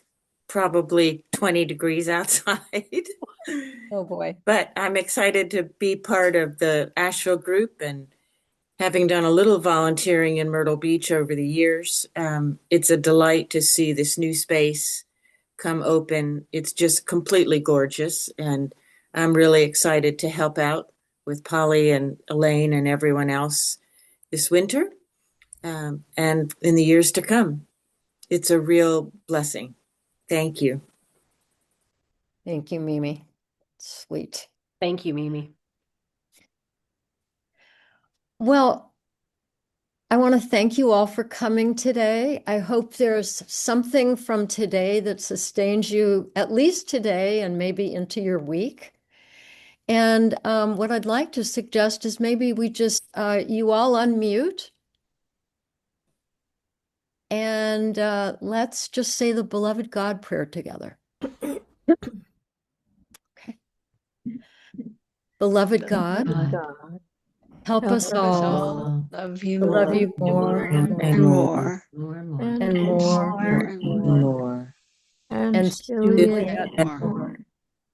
[SPEAKER 10] probably 20 degrees outside.
[SPEAKER 1] Oh boy.
[SPEAKER 10] But I'm excited to be part of the Asheville group, and having done a little volunteering in Myrtle Beach over the years, it's a delight to see this new space come open. It's just completely gorgeous, and I'm really excited to help out with Polly and Elaine and everyone else this winter, and in the years to come. It's a real blessing. Thank you.
[SPEAKER 1] Thank you, Mimi. Sweet.
[SPEAKER 3] Thank you, Mimi.
[SPEAKER 1] Well, I want to thank you all for coming today. I hope there's something from today that sustains you at least today and maybe into your week. And what I'd like to suggest is maybe we just, you all unmute and let's just say the beloved God prayer together. Okay. Beloved God, help us all
[SPEAKER 8] love you
[SPEAKER 1] to love
[SPEAKER 8] more
[SPEAKER 1] you more
[SPEAKER 5] and
[SPEAKER 1] more
[SPEAKER 5] and
[SPEAKER 1] more
[SPEAKER 5] and
[SPEAKER 1] and
[SPEAKER 5] still
[SPEAKER 1] yet
[SPEAKER 5] yet
[SPEAKER 1] more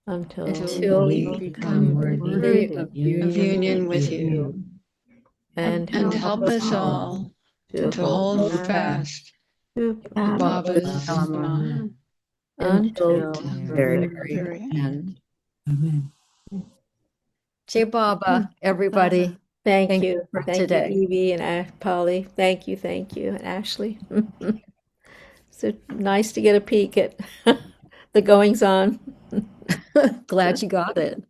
[SPEAKER 5] until
[SPEAKER 1] we
[SPEAKER 5] we
[SPEAKER 1] become worthy of union with you.
[SPEAKER 5] and
[SPEAKER 8] and help us all to hold fast
[SPEAKER 5] to
[SPEAKER 8] Baba's
[SPEAKER 1] Dhamma
[SPEAKER 8] Dhamma
[SPEAKER 1] until
[SPEAKER 8] until
[SPEAKER 1] the
[SPEAKER 8] the
[SPEAKER 1] very
[SPEAKER 8] very
[SPEAKER 1] end.
[SPEAKER 10] Amen.
[SPEAKER 1] Jai Baba, everybody.
[SPEAKER 5] Thank you.
[SPEAKER 1] for
[SPEAKER 5] Thank
[SPEAKER 1] today.
[SPEAKER 5] you, Evie and Polly. Thank you, and Ashley. So nice to get a peek at the goings on.
[SPEAKER 1] Glad you got it.